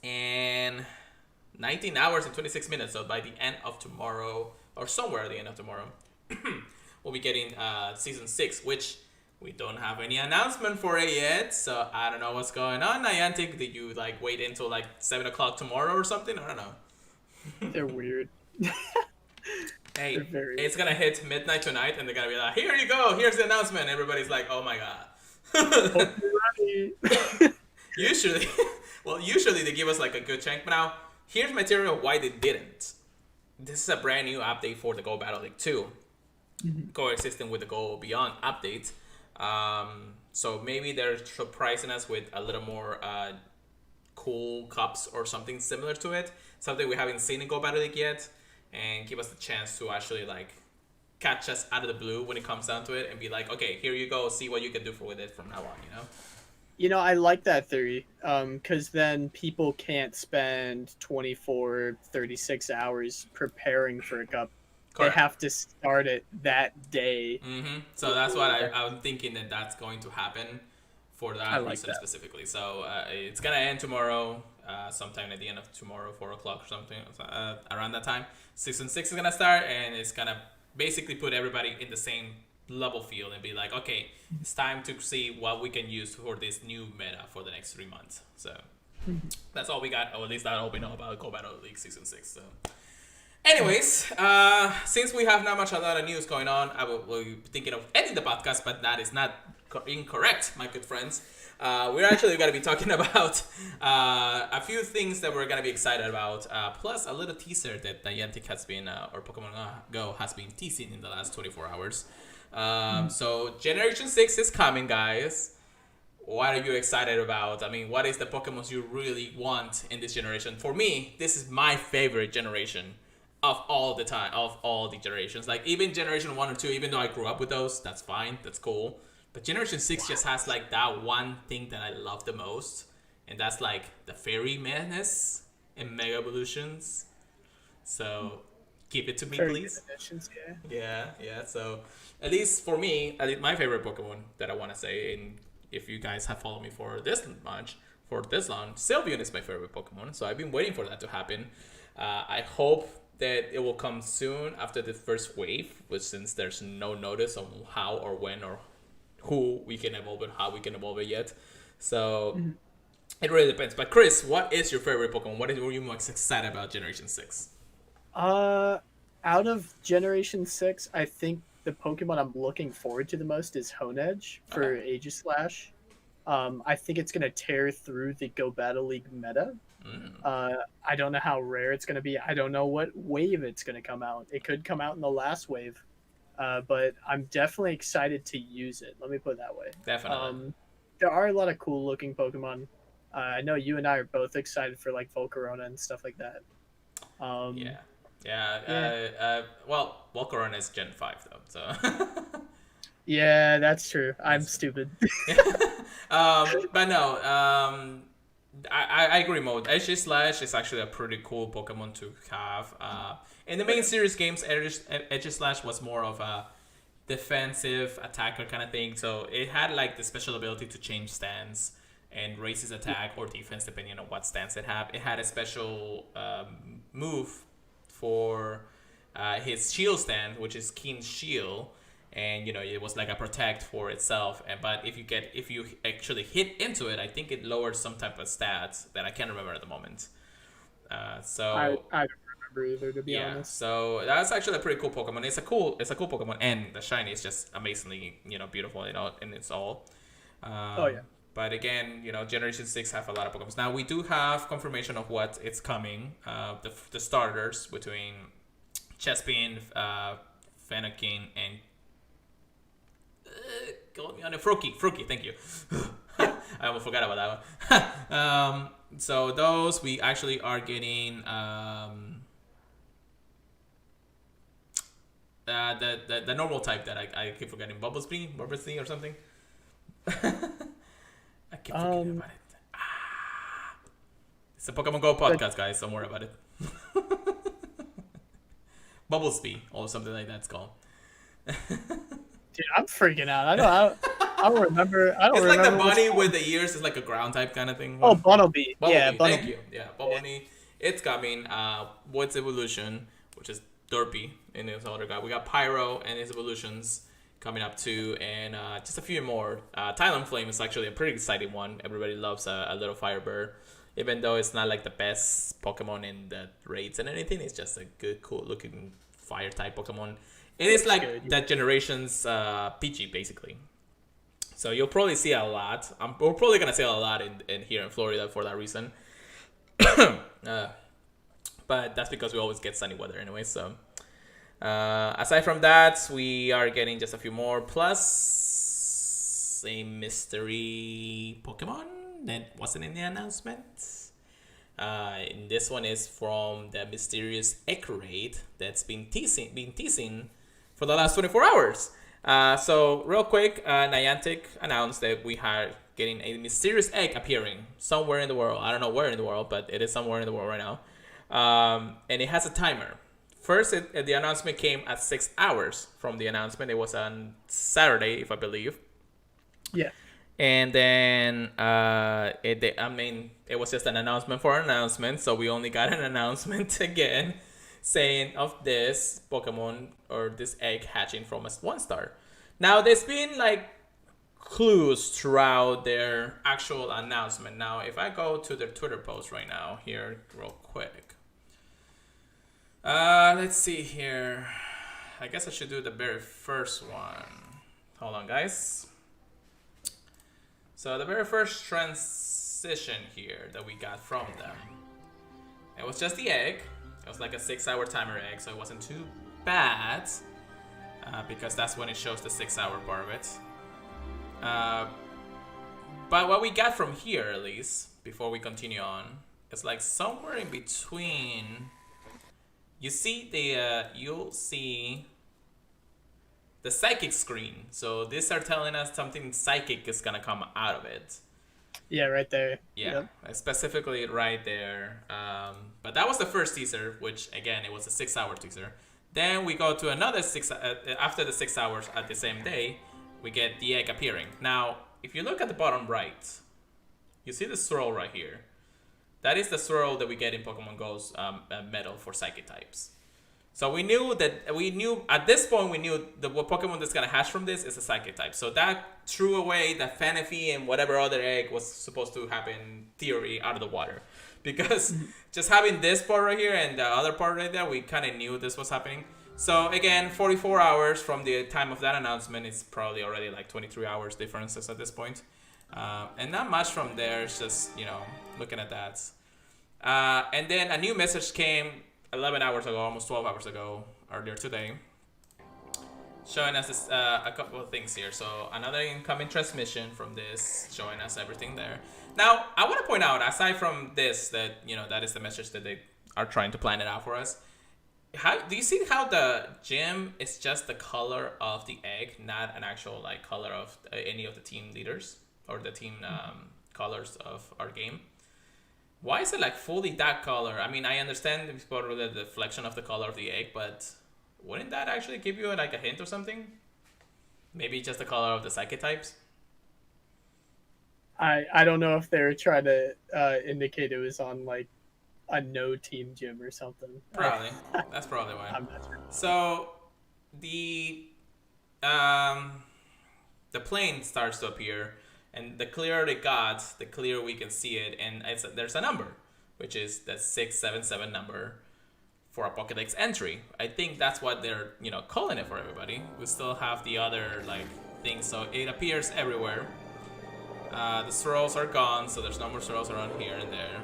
and 19 hours and 26 minutes. So by the end of tomorrow, or somewhere at the end of tomorrow, we'll be getting Season 6, which we don't have any announcement for it yet. So I don't know what's going on. Niantic, did you wait until 7 o'clock tomorrow or something? I don't know. They're weird. Hey, it's going to hit midnight tonight, and they're going to be like, here you go. Here's the announcement. Everybody's like, oh my God. Usually they give us a good chunk. But now, here's material why they didn't. This is a brand new update for the Go Battle League 2, coexisting with the Go Beyond update. So maybe they're surprising us with a little more cool cups or something similar to it, something we haven't seen in Go Battle League yet, and give us the chance to actually catch us out of the blue when it comes down to it, and be like, okay, here you go, see what you can do with it from now on. I like that theory, because then people can't spend 24, 36 hours preparing for a cup. Correct. They have to start it that day. So that's what I'm thinking that's going to happen for that reason specifically. So it's going to end tomorrow, sometime at the end of tomorrow, 4 o'clock or something, around that time. Season 6 is going to start, and it's going to basically put everybody in the same level field and be like, okay, it's time to see what we can use for this new meta for the next 3 months. So that's all we got, or at least that's all we know about Go Battle League Season 6. So Anyways, since we have not much a lot of news going on, I will be thinking of ending the podcast, but that is not incorrect, my good friends. We're actually going to be talking about a few things that we're going to be excited about, plus a little teaser that Niantic has been, or Pokemon Go has been teasing in the last 24 hours. So Generation 6 is coming, guys. What are you excited about? I mean, what is the Pokemon you really want in this generation? For me, this is my favorite generation of all the time, of all the generations. Like, even Generation 1 or 2, even though I grew up with those, that's fine, that's cool. But Generation 6 just has, like, that one thing that I love the most. And that's, like, the Fairy Madness and Mega Evolutions. So, give it to me, please. Yeah. So, at least for me, my favorite Pokemon that I want to say, and if you guys have followed me for this long, Sylveon is my favorite Pokemon. So, I've been waiting for that to happen. I hope that it will come soon after the first wave, which since there's no notice on how or when or who we can evolve and how we can evolve it yet. So it really depends. But Chris, what is your favorite Pokemon? What were you most excited about Generation 6? Out of Generation 6, I think the Pokemon I'm looking forward to the most is Honedge for Aegislash. I think it's going to tear through the Go Battle League meta. I don't know how rare it's going to be. I don't know what wave it's going to come out. It could come out in the last wave, but I'm definitely excited to use it. Let me put it that way. Definitely. There are a lot of cool looking Pokemon. I know you and I are both excited for like Volcarona and stuff like that. Well, Volcarona is Gen 5 though, so. Yeah, that's true. I'm stupid. But no. I agree, Mode. Aegislash is actually a pretty cool Pokemon to have. In the main series games, Aegislash was more of a defensive attacker kind of thing. So it had like the special ability to change stance and raise his attack or defense depending on what stance it had. It had a special move for his shield stand, which is Keen Shield. And it was like a protect for itself, but if you actually hit into it, I think it lowers some type of stats that I can't remember at the moment. So I don't remember either, to be honest. So that's actually a pretty cool Pokemon. It's a cool Pokemon, and the shiny is just amazingly beautiful, in its all. But again, Generation 6 have a lot of Pokemon. Now we do have confirmation of what it's coming. The starters between Chespin, Fennekin, and got me on a Froakie, thank you. I almost forgot about that one. So those we actually are getting the normal type that I keep forgetting, Bubblesby or something. I keep forgetting about it. It's a Pokemon Go podcast, guys. Don't worry about it. Bubblesby or something like that it's called. Dude, I'm freaking out. I don't remember. It's like the bunny with the ears. It's like a ground type kind of thing. Oh, Bunnelby. Yeah, Bunnelby. Thank you. Yeah, Bunnelby. Yeah. It's coming. What's evolution, which is Derpy in his other guy. We got Pyro and his evolutions coming up too, and just a few more. Talonflame is actually a pretty exciting one. Everybody loves a little Firebird, even though it's not like the best Pokemon in the raids and anything. It's just a good, cool looking fire type Pokemon. It is like good, that generation's Pidgey, basically. So you'll probably see a lot. We're probably going to see a lot in here in Florida for that reason. But that's because we always get sunny weather anyway. So aside from that, we are getting just a few more. Plus a mystery Pokemon that wasn't in the announcement. And this one is from the mysterious egg raid that's been teasing for the last 24 hours. So real quick, Niantic announced that we are getting a mysterious egg appearing somewhere in the world. I don't know where in the world, but it is somewhere in the world right now. And it has a timer. First, the announcement came at 6 hours from the announcement. It was on Saturday, if I believe. Yeah. And then, it was just an announcement for an announcement. So we only got an announcement again saying of this Pokemon or this egg hatching from a 1-star. Now, there's been like clues throughout their actual announcement. Now, if I go to their Twitter post right now here real quick. Let's see here. I guess I should do the very first one. Hold on, guys. So the very first transition here that we got from them, it was just the egg. It was like a 6-hour timer egg, so it wasn't too bad, because that's when it shows the 6-hour part of it. But what we got from here, at least, before we continue on, is like somewhere in between. You see you'll see the psychic screen. So these are telling us something psychic is gonna come out of it. Yeah, right there. Yeah, yep. Specifically right there. But that was the first teaser, which again, it was a 6-hour teaser. Then we go to another after the 6 hours at the same day, we get the egg appearing. Now, if you look at the bottom right, you see the swirl right here. That is the swirl that we get in Pokemon Go's medal for psychic types. So we knew at this point what Pokemon that's gonna hatch from this is a psychic type. So that threw away the Fanafy and whatever other egg was supposed to happen theory out of the water, because just having this part right here and the other part right there, we kind of knew this was happening. So again, 44 hours from the time of that announcement, it's probably already like 23 hours differences at this point, and not much from there. It's just looking at that, and then a new message came 11 hours ago, almost 12 hours ago, earlier today, showing us this, a couple of things here. So another incoming transmission from this, showing us everything there. Now, I want to point out, aside from this, that that is the message that they are trying to plan it out for us. How do you see how the gym is just the color of the egg, not an actual color of any of the team leaders or the team colors of our game? Why is it fully that color? I mean, I understand it's probably the deflection of the color of the egg, but wouldn't that actually give you a hint or something? Maybe just the color of the psychic types? I don't know if they were trying to indicate it was on a no team gym or something. Probably. That's probably why. I'm not sure. So the plane starts to appear. And the clearer it got, the clearer we can see it. And there's a number, which is the 677 number for a Pokédex entry. I think that's what they're, calling it for everybody. We still have the other, things. So it appears everywhere. The swirls are gone, so there's no more swirls around here and there.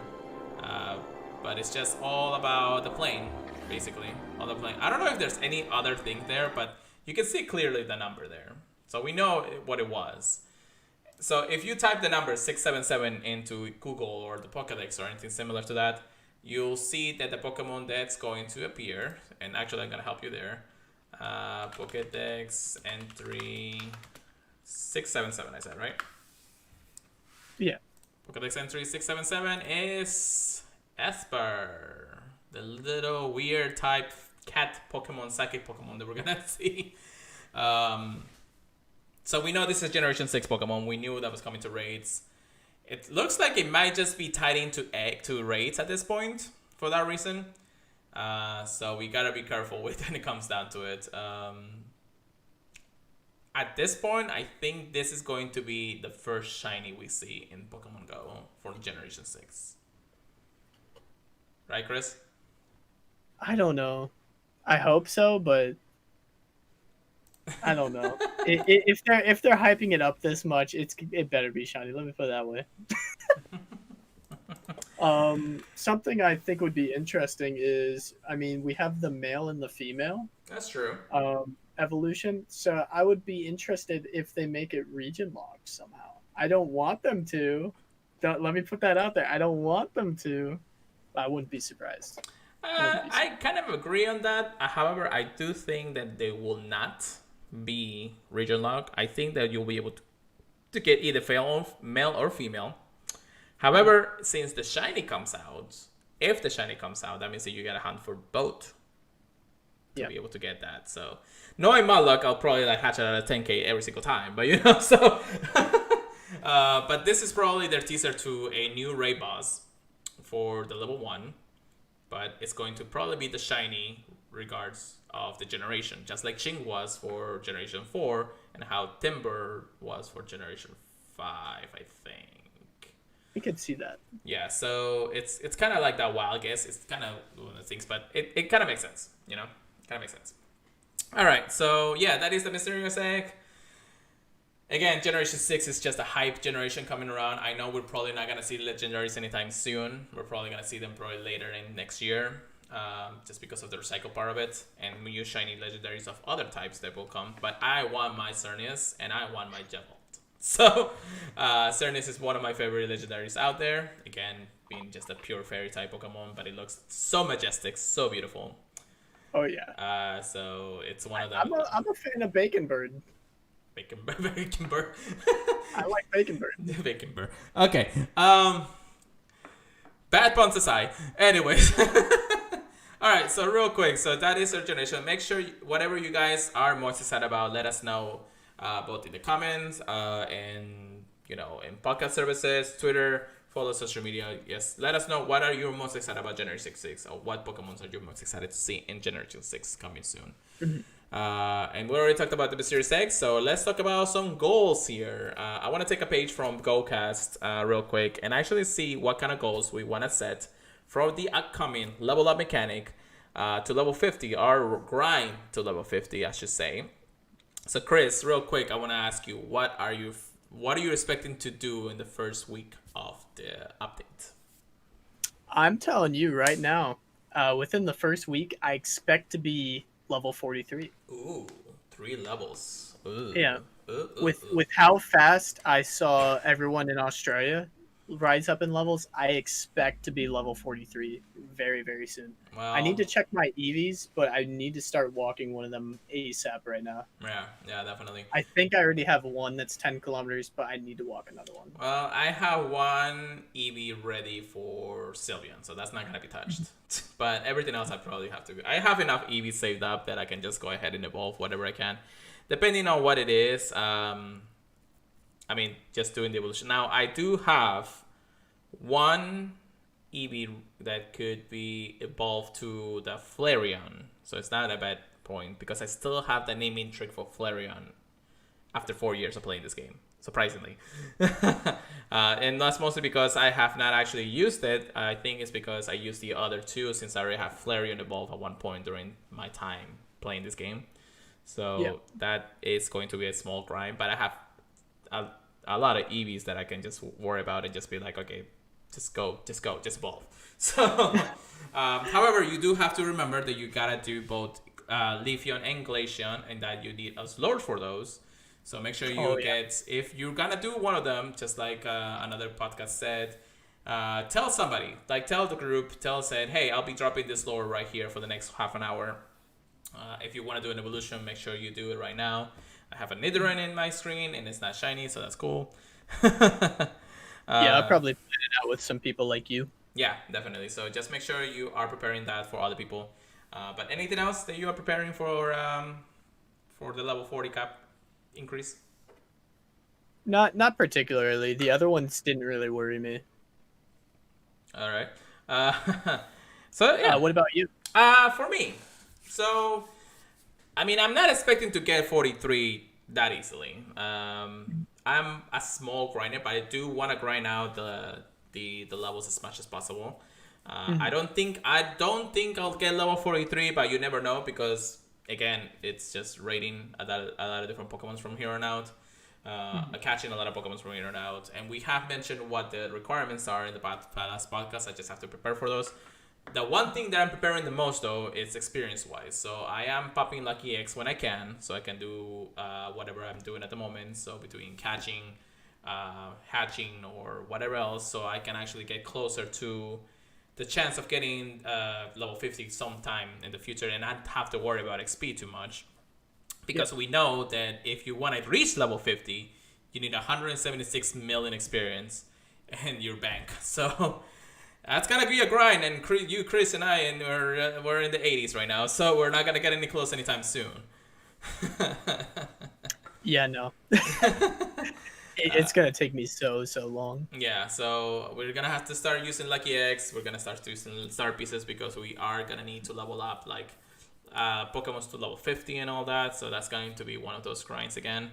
But it's just all about the plane, basically. All the plane. I don't know if there's any other thing there, but you can see clearly the number there. So we know what it was. So if you type the number 677 into Google or the Pokédex or anything similar to that, you'll see that the Pokemon that's going to appear, and actually I'm going to help you there, Pokédex entry 677, I said, right? Yeah. Pokédex entry 677 is Esper, the little weird type cat Pokemon, psychic Pokemon that we're going to see. So we know this is Generation 6 Pokemon. We knew that was coming to raids. It looks like it might just be tied into raids at this point for that reason. So we gotta be careful with when it comes down to it. At this point, I think this is going to be the first shiny we see in Pokemon Go for Generation 6. Right, Chris? I don't know. I hope so, but I don't know. If they're hyping it up this much, it better be shiny. Let me put it that way. Something I think would be interesting is, we have the male and the female. That's true. Evolution. So I would be interested if they make it region locked somehow. I don't want them to. Let me put that out there. I don't want them to. I wouldn't be surprised. I kind of agree on that. However, I do think that they will not be region lock. I think that you'll be able to get either male or female. However, since the shiny comes out, if the shiny comes out, that means that you gotta hunt for both to be able to get that. So knowing my luck, I'll probably hatch it at a 10k every single time, but so but this is probably their teaser to a new raid boss for the level 1, but it's going to probably be the shiny regards of the generation, just like Ching was for Generation 4 and how Timber was for Generation 5, I think. I could see that. Yeah, so it's kind of like that wild guess. It's kind of one of the things, but it kind of makes sense, you know? Kind of makes sense. All right, so yeah, that is the mysterious egg. Again, Generation 6 is just a hype generation coming around. I know we're probably not going to see legendaries anytime soon. We're probably going to see them probably later in next year, just because of the recycle part of it. And new shiny legendaries of other types that will come. But I want my Cernius, and I want my Jevalt. So, Cernius is one of my favorite legendaries out there. Again, being just a pure fairy type Pokemon, but it looks so majestic, so beautiful. Oh yeah. So it's one of them. I'm a fan of Bacon Bird. Bacon Bird. I like Bacon Bird. Bacon Bird. Okay. Bad puns aside. Anyways. All right. So real quick. So that is our generation. Make sure whatever you guys are most excited about, let us know, both in the comments, and in podcast services, Twitter, follow social media. Yes. Let us know what are you most excited about Generation 6, or what Pokemon are you most excited to see in Generation 6 coming soon. Mm-hmm. And we already talked about the mysterious eggs, so let's talk about some goals here. I want to take a page from GoCast real quick and actually see what kind of goals we want to set for the upcoming level up mechanic to level 50, or grind to level 50, I should say. So Chris, real quick, I want to ask you, what are you expecting to do in the first week of the update? I'm telling you right now, within the first week, I expect to be level 43. Ooh, 3 levels. Ooh. Yeah. With how fast I saw everyone in Australia rise up in levels, I expect to be level 43 very, very soon. Well, I need to check my EVs, but I need to start walking one of them ASAP right now. Yeah, definitely. I think I already have one that's 10 kilometers, but I need to walk another one. Well, I have one EV ready for Sylveon, so that's not going to be touched. But everything else I probably have to do. I have enough EVs saved up that I can just go ahead and evolve whatever I can, depending on what it is. Just doing the evolution. Now, I do have one EV that could be evolved to the Flareon, so it's not a bad point, because I still have the naming trick for Flareon after 4 years of playing this game, surprisingly. And that's mostly because I have not actually used it. I think it's because I used the other two, since I already have Flareon evolved at one point during my time playing this game. So That is going to be a small grind, but I have a lot of EVs that I can just worry about and just be like, okay, just evolve. So, however, you do have to remember that you gotta do both Leafeon and Glaceon, and that you need a Slurge for those. So make sure you get, if you're gonna do one of them, just like another podcast said, tell somebody, like tell the group, said, hey, I'll be dropping this lore right here for the next half an hour. If you want to do an evolution, make sure you do it right now. I have a Nidoran in my screen, and it's not shiny, so that's cool. I'll probably plan it out with some people like you. Yeah, definitely. So just make sure you are preparing that for other people. But anything else that you are preparing for the level 40 cap increase? Not particularly. The other ones didn't really worry me. All right. So yeah. What about you? For me, so I'm not expecting to get 43 that easily. I'm a small grinder, but I do want to grind out the levels as much as possible. I don't think I'll get level 43, but you never know, because again, it's just raiding a lot of different Pokemon from here on out. Catching a lot of Pokemon from here on out, and we have mentioned what the requirements are in the last podcast. I just have to prepare for those. The one thing that I'm preparing the most, though, is experience-wise. So I am popping Lucky X when I can, so I can do whatever I'm doing at the moment. So between catching, hatching, or whatever else, so I can actually get closer to the chance of getting level 50 sometime in the future, and not have to worry about XP too much. Because we know that if you want to reach level 50, you need 176 million experience in your bank. So that's gonna be a grind, and you, Chris, and I, and we're in the 80s right now, so we're not gonna get any close anytime soon. Yeah, no. It's gonna take me so long. Yeah, so we're gonna have to start using Lucky X. We're gonna start using star pieces, because we are gonna need to level up Pokemon to level 50 and all that. So that's going to be one of those grinds again.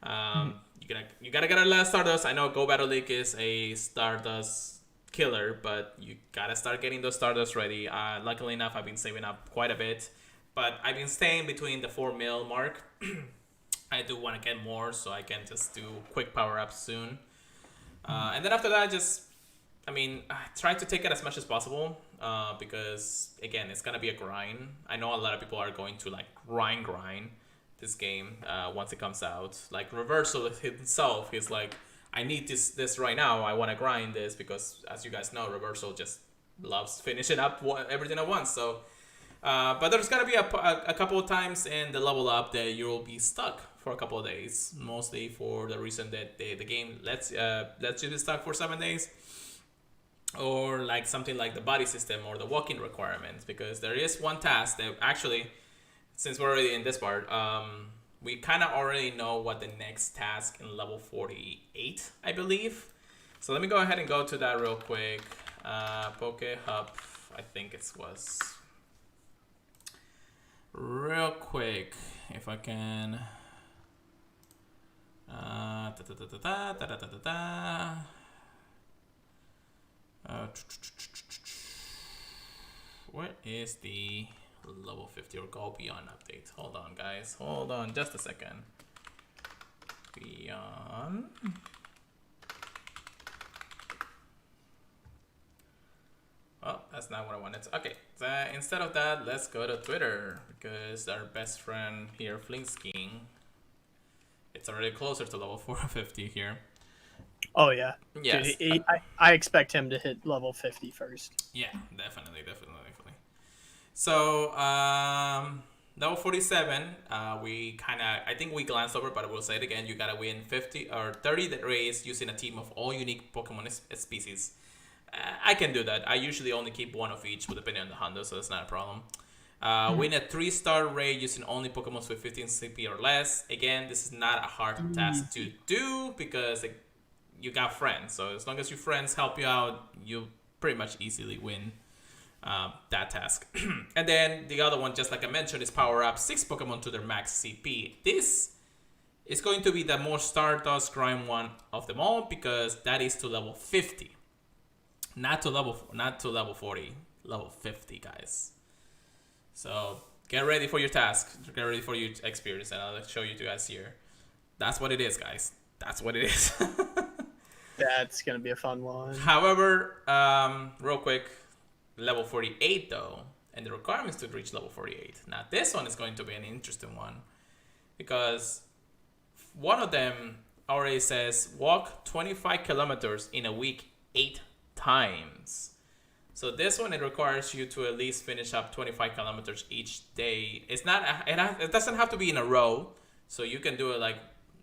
You gotta get a lot of Stardust. I know Go Battle League is a Stardust killer, but you gotta start getting those Stardust ready. Luckily enough, I've been saving up quite a bit, but I've been staying between the 4 mil mark. I do want to get more so I can just do quick power ups soon. And then after that, I try to take it as much as possible because, again, it's going to be a grind. I know a lot of people are going to like grind this game once it comes out. Like Reversal himself, he's like, I need this right now. I want to grind this because, as you guys know, Reversal just loves finishing up everything at once. So, but there's going to be a couple of times in the level up that you'll be stuck for a couple of days, mostly for the reason that the game lets you be stuck for 7 days, or like something like the body system or the walking requirements, because there is one task that actually, since we're already in this part, we kind of already know what the next task in level 48, I believe. So let me go ahead and go to that real quick. Poke Hub, I think it was real quick, if I can. What is the level 50 or Go Beyond update? Hold on, guys. Hold on just a second. Beyond. Well, that's not what I wanted. Okay, so instead of that, let's go to Twitter, because our best friend here, Flinsking, it's already closer to level 450 here. Oh, yeah. Yes. Dude, I expect him to hit level 50 first. Yeah, definitely. So, level 47, I think we glanced over, but we'll say it again. You gotta win 50 or 30 rays using a team of all unique Pokemon species. I can do that. I usually only keep one of each, depending on the hundo, so that's not a problem. Win a 3-star raid using only Pokemon with 15 CP or less. Again, this is not a hard task to do because you got friends. So as long as your friends help you out, you pretty much easily win that task. And then the other one, just like I mentioned, is power up 6 Pokemon to their max CP. This is going to be the most Stardust grind one of them all, because that is to level 50. Not to level 40, level 50, guys. So get ready for your task, get ready for your experience, and I'll show you guys here. That's what it is, guys. That's what it is. That's gonna be a fun one. However, real quick, level 48 though, and the requirements to reach level 48. Now this one is going to be an interesting one, because one of them already says walk 25 kilometers in a week 8 times. So this one, it requires you to at least finish up 25 kilometers each day. It's not, it doesn't have to be in a row. So you can do it like,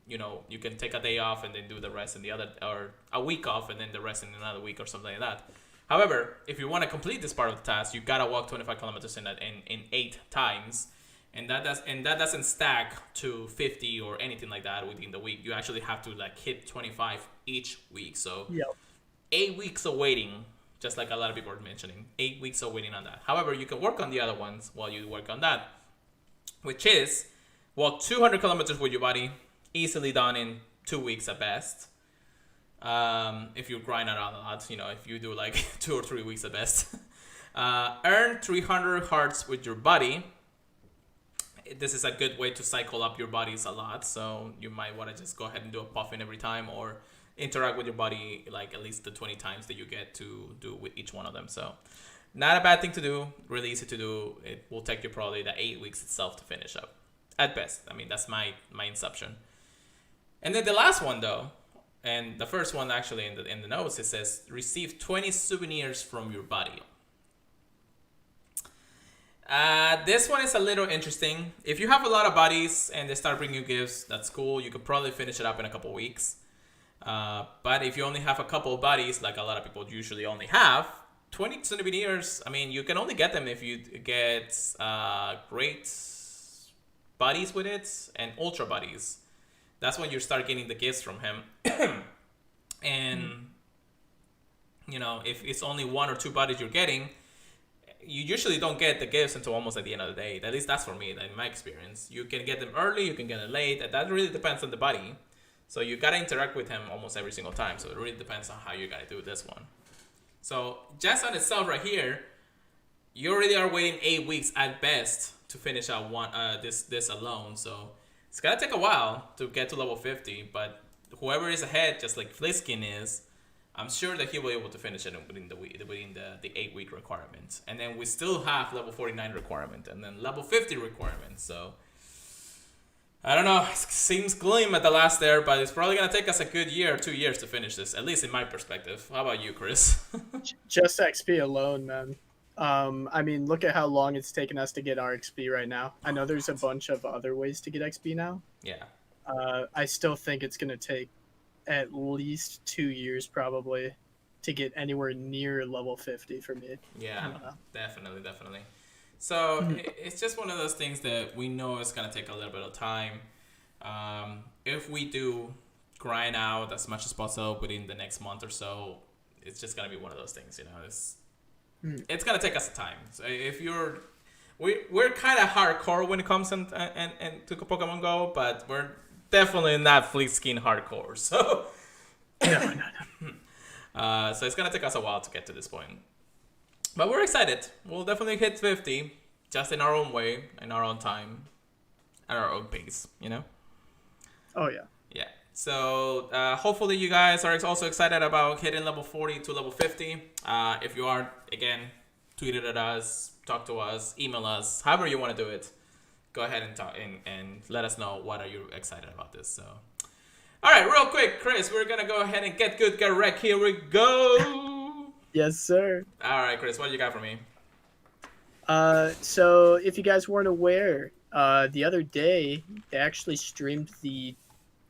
you can take a day off and then do the rest in the other, or a week off and then the rest in another week or something like that. However, if you want to complete this part of the task, you gotta walk 25 kilometers in 8 times. And that doesn't stack to 50 or anything like that within the week. You actually have to like hit 25 each week. So 8 weeks of waiting, just like a lot of people are mentioning. 8 weeks of waiting on that. However, you can work on the other ones while you work on that, which is walk 200 kilometers with your body, easily done in 2 weeks at best. If you grind it out a lot, if you do like 2 or 3 weeks at best. Earn 300 hearts with your body. This is a good way to cycle up your bodies a lot, so you might want to just go ahead and do a puffin every time, or interact with your body like at least the 20 times that you get to do with each one of them. So not a bad thing to do, really easy to do. It will take you probably the 8 weeks itself to finish up at best. I mean, that's my inception. And then the last one though, and the first one actually in the notes, it says receive 20 souvenirs from your body. This one is a little interesting. If you have a lot of buddies and they start bringing you gifts, that's cool. You could probably finish it up in a couple weeks. But if you only have a couple of buddies, like a lot of people usually only have, 20 souvenirs, I mean, you can only get them if you get great buddies with it and ultra buddies. That's when you start getting the gifts from him. And, if it's only 1 or 2 buddies you're getting, you usually don't get the gifts until almost at the end of the day. At least that's for me, in my experience. You can get them early, you can get them late. That really depends on the buddy. So you gotta interact with him almost every single time. So it really depends on how you gotta do this one. So just on itself right here, you already are waiting 8 weeks at best to finish out this alone. So it's gonna take a while to get to level 50. But whoever is ahead, just like Fliskin is, I'm sure that he will be able to finish it within the 8-week requirement. And then we still have level 49 requirement and then level 50 requirement. So I don't know. It seems glim at the last there, but it's probably gonna take us a good year or 2 years to finish this, at least in my perspective. How about you, Chris? Just XP alone, man. I mean, look at how long it's taken us to get our XP right now. I know there's a bunch of other ways to get XP now. Yeah. I still think it's gonna take at least 2 years probably to get anywhere near level 50 for me. Yeah, definitely. So it's just one of those things that we know is going to take a little bit of time. If we do grind out as much as possible within the next month or so, it's just going to be one of those things, it's going to take us time. So if we're kind of hardcore when it comes and to Pokemon Go, but we're definitely not fleet skin hardcore. So No. so it's going to take us a while to get to this point. But we're excited. We'll definitely hit 50, just in our own way, in our own time, at our own pace, Oh, yeah. Yeah. So hopefully you guys are also excited about hitting level 40 to level 50. If you are, again, tweet it at us, talk to us, email us, however you want to do it. Go ahead and talk and let us know what are you excited about this. So, all right, real quick, Chris, we're gonna go ahead and get good, get wrecked. Here we go. Yes, sir. All right, Chris, what do you got for me? So if you guys weren't aware, the other day they actually streamed the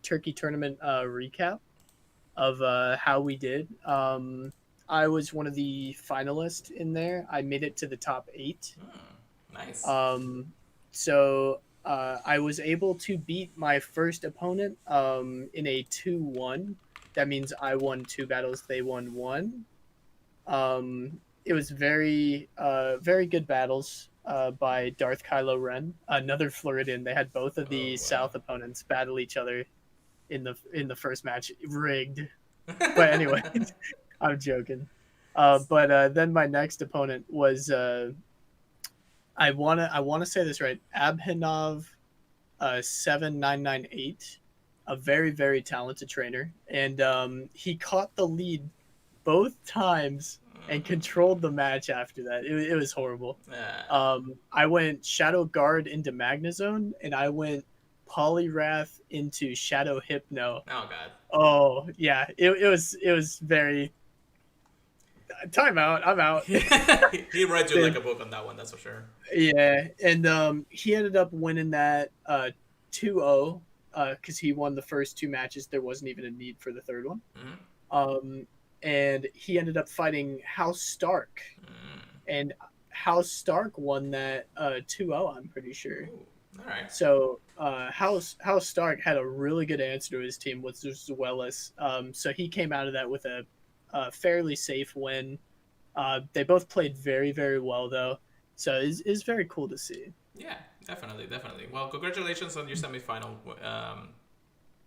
Turkey tournament recap of how we did. I was one of the finalists in there. I made it to the top 8. Nice. So I was able to beat my first opponent in a 2-1. That means I won 2 battles, they won 1. It was very good battles by Darth Kylo Ren, another Floridian. They had both of the South opponents battle each other in the first match. Rigged, but anyway, I'm joking. But then my next opponent was I wanna say this right, Abhinav 7998, a very talented trainer, and he caught the lead both times and controlled the match after that. It was horrible. I went Shadow Guard into Magnezone, and I went Poliwrath into Shadow Hypno. Oh god. Oh yeah, it was very. Time out. I'm out. He read you like a book on that one, that's for sure. Yeah, and he ended up winning that 2-0 because he won the first 2 matches. There wasn't even a need for the third one. And he ended up fighting House Stark, and House Stark won that 2-0. I'm pretty sure. Ooh, all right. So House Stark had a really good answer to his team, which was Zuelis. So he came out of that with a fairly safe win. They both played very well though, so it's very cool to see. Yeah, definitely. Well, congratulations on your semifinal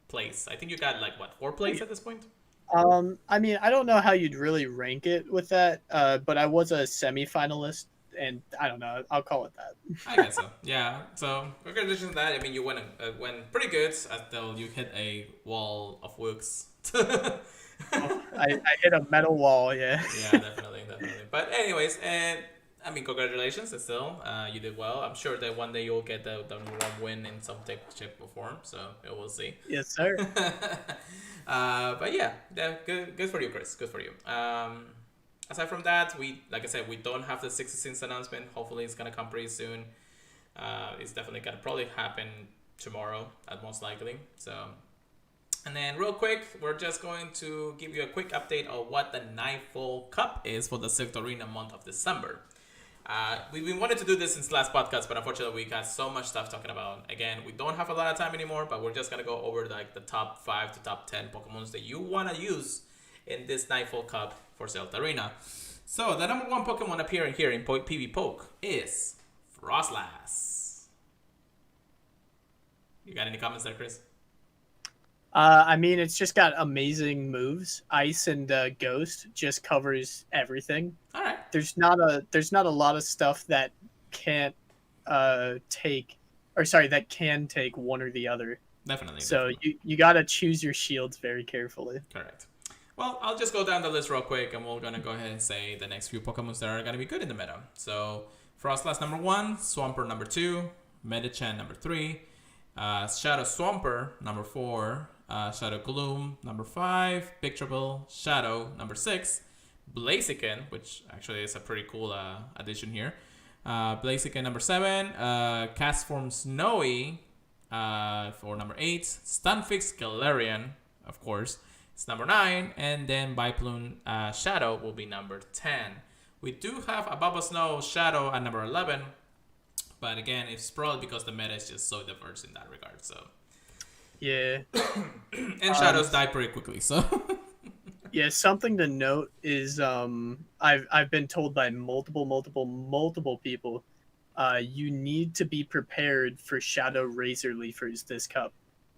place. I think you got 4 plays at this point. I mean, I don't know how you'd really rank it with that, but I was a semi-finalist, and I don't know. I'll call it that. I guess so. Yeah. So congratulations on that. I mean, you went pretty good until you hit a wall of wooks. I hit a metal wall. Yeah. Yeah, definitely. But anyways, and I mean, congratulations. Still, you did well. I'm sure that one day you'll get the one win in some type, shape, or form. So we'll see. Yes, sir. But yeah, good for you, Chris. Good for you. Aside from that, like I said, we don't have the 66th announcement. Hopefully, it's gonna come pretty soon. It's definitely gonna probably happen tomorrow, at most likely. So, and then real quick, we're just going to give you a quick update on what the Nightfall Cup is for the Silk Arena month of December. We've been wanting to do this since last podcast, but unfortunately we got so much stuff talking about. Again, we don't have a lot of time anymore, but we're just gonna go over the top 5 to top 10 Pokemons that you wanna use in this Nightfall Cup for Silk Arena. So the number 1 Pokemon appearing here in PV Poke is Frostlass. You got any comments there, Chris? I mean, it's just got amazing moves. Ice and Ghost just covers everything. All right. There's not a lot of stuff that can't take, or sorry, that can take one or the other. Definitely. So Definitely. you gotta choose your shields very carefully. Correct. Well, I'll just go down the list real quick, and we're gonna go ahead and say the next few Pokemon that are gonna be good in the meta. So, Frostlass number 1, Swampert number 2, Medicham number 3, Shadow Swampert number 4, Shadow Gloom number 5, Picturable Shadow number 6, Blaziken, which actually is a pretty cool addition here. Blaziken number 7, Castform Snowy for number 8, Stunfix Galarian, of course, it's number 9, and then Biploon Shadow will be number 10. We do have a Bubble Snow Shadow at number 11, but again, it's probably because the meta is just so diverse in that regard. So Yeah. and Shadows die pretty quickly, so Yeah, something to note is I've been told by multiple people, you need to be prepared for Shadow Razor Leafers this cup.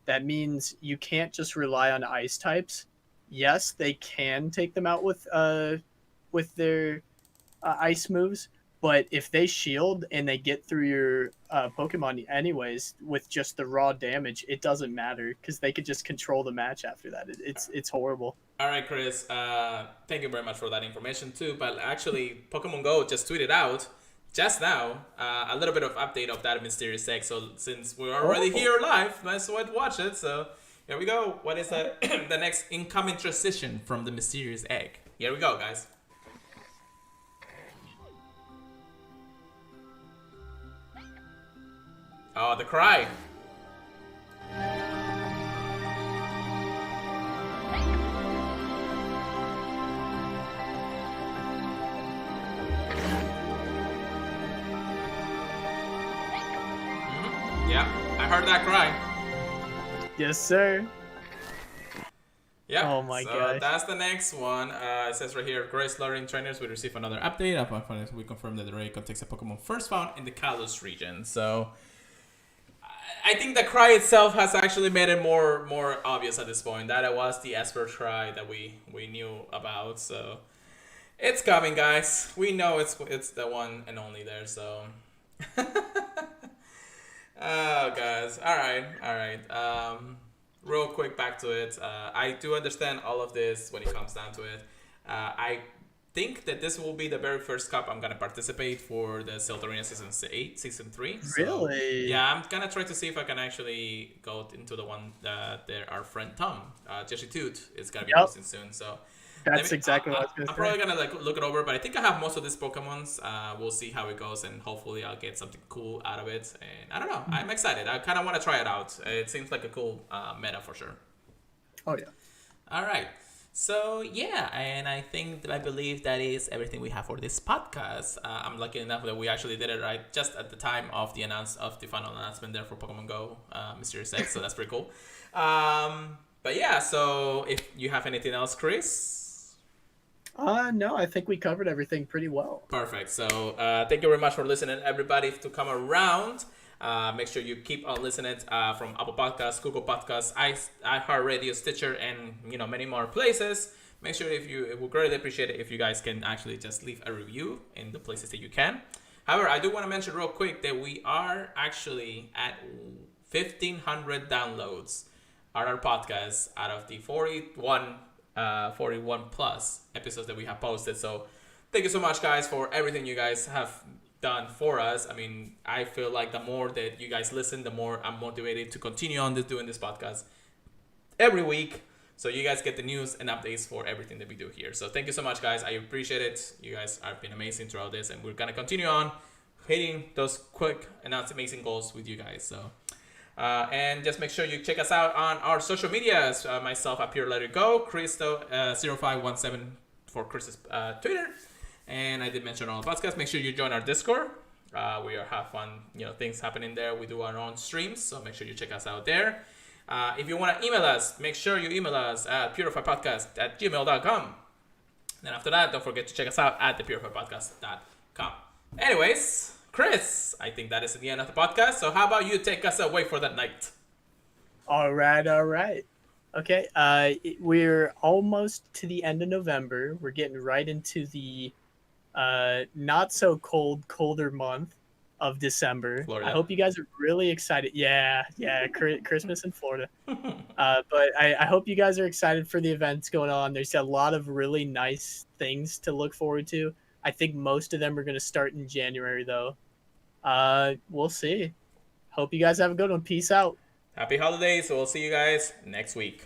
That means you can't just rely on ice types. Yes, they can take them out with their ice moves, but if they shield and they get through your Pokemon anyways with just the raw damage, it doesn't matter because they could just control the match after that. It's horrible. All right, Chris. Thank you very much for that information too. But actually, Pokemon Go just tweeted out just now a little bit of update of that mysterious egg. So since we're already here live, might as well watch it. So here we go. What is the the next incoming transition from the mysterious egg? Here we go, guys. Oh, the cry. Yeah, I heard that cry. Yes, sir. Yeah. Oh my gosh. That's the next one. It says right here, Grace Learning Trainers will receive another update. Upon we confirm that the raid contains a Pokemon first found in the Kalos region. So I think the cry itself has actually made it more obvious at this point. That it was the Esper cry that we knew about. So it's coming, guys. We know it's the one and only there. So. Oh, guys. All right. Real quick, back to it. I do understand all of this when it comes down to it. I think that this will be the very first cup I'm gonna participate for the Silterina Season 8, Season 3. So, Really? yeah, I'm gonna try to see if I can actually go into the one that our friend Tom, Jessie Toot, is gonna be posting soon. So. That's exactly what I was going to I'm say. probably gonna look it over, but I think I have most of these Pokemons. We'll see how it goes, and hopefully I'll get something cool out of it. And I don't know, I'm excited. I kind of want to try it out. It seems like a cool meta for sure. Oh yeah. All right. So yeah, and I believe that is everything we have for this podcast. I'm lucky enough that we actually did it right just at the time of the final announcement there for Pokemon Go Mysterious X. So that's pretty cool. But yeah, so if you have anything else, Chris. No, I think we covered everything pretty well. Perfect. So thank you very much for listening, everybody, to come around. Make sure you keep on listening from Apple Podcasts, Google Podcasts, iHeartRadio, Stitcher, and many more places. Make sure it would greatly appreciate it if you guys can actually just leave a review in the places that you can. However, I do want to mention real quick that we are actually at 1,500 downloads on our podcast out of the 41 plus episodes that we have posted. So thank you so much, guys, for everything you guys have done for us. I mean, I feel like the more that you guys listen, the more I'm motivated to continue on doing this podcast every week, so you guys get the news and updates for everything that we do here. So thank you so much, guys. I appreciate it. You guys have been amazing throughout this, and we're gonna continue on hitting those quick and amazing goals with you guys. So and just make sure you check us out on our social medias. Myself at Pure Let It Go, Christo 0517 for Chris's Twitter, and I did mention on the podcast. Make sure you join our Discord. We have fun, things happening there. We do our own streams, so make sure you check us out there. If you want to email us, make sure you email us at purifiedpodcast@gmail.com. Then after that, don't forget to check us out at thepurifiedpodcast.com. Anyways, Chris, I think that is the end of the podcast. So how about you take us away for that night? All right. Okay. We're almost to the end of November. We're getting right into the not so colder month of December. I Florida. hope you guys are really excited. Yeah, yeah, Christmas in Florida. But I hope you guys are excited for the events going on. There's a lot of really nice things to look forward to. I think most of them are going to start in January, though. We'll see. Hope you guys have a good one. Peace out. Happy holidays. We'll see you guys next week.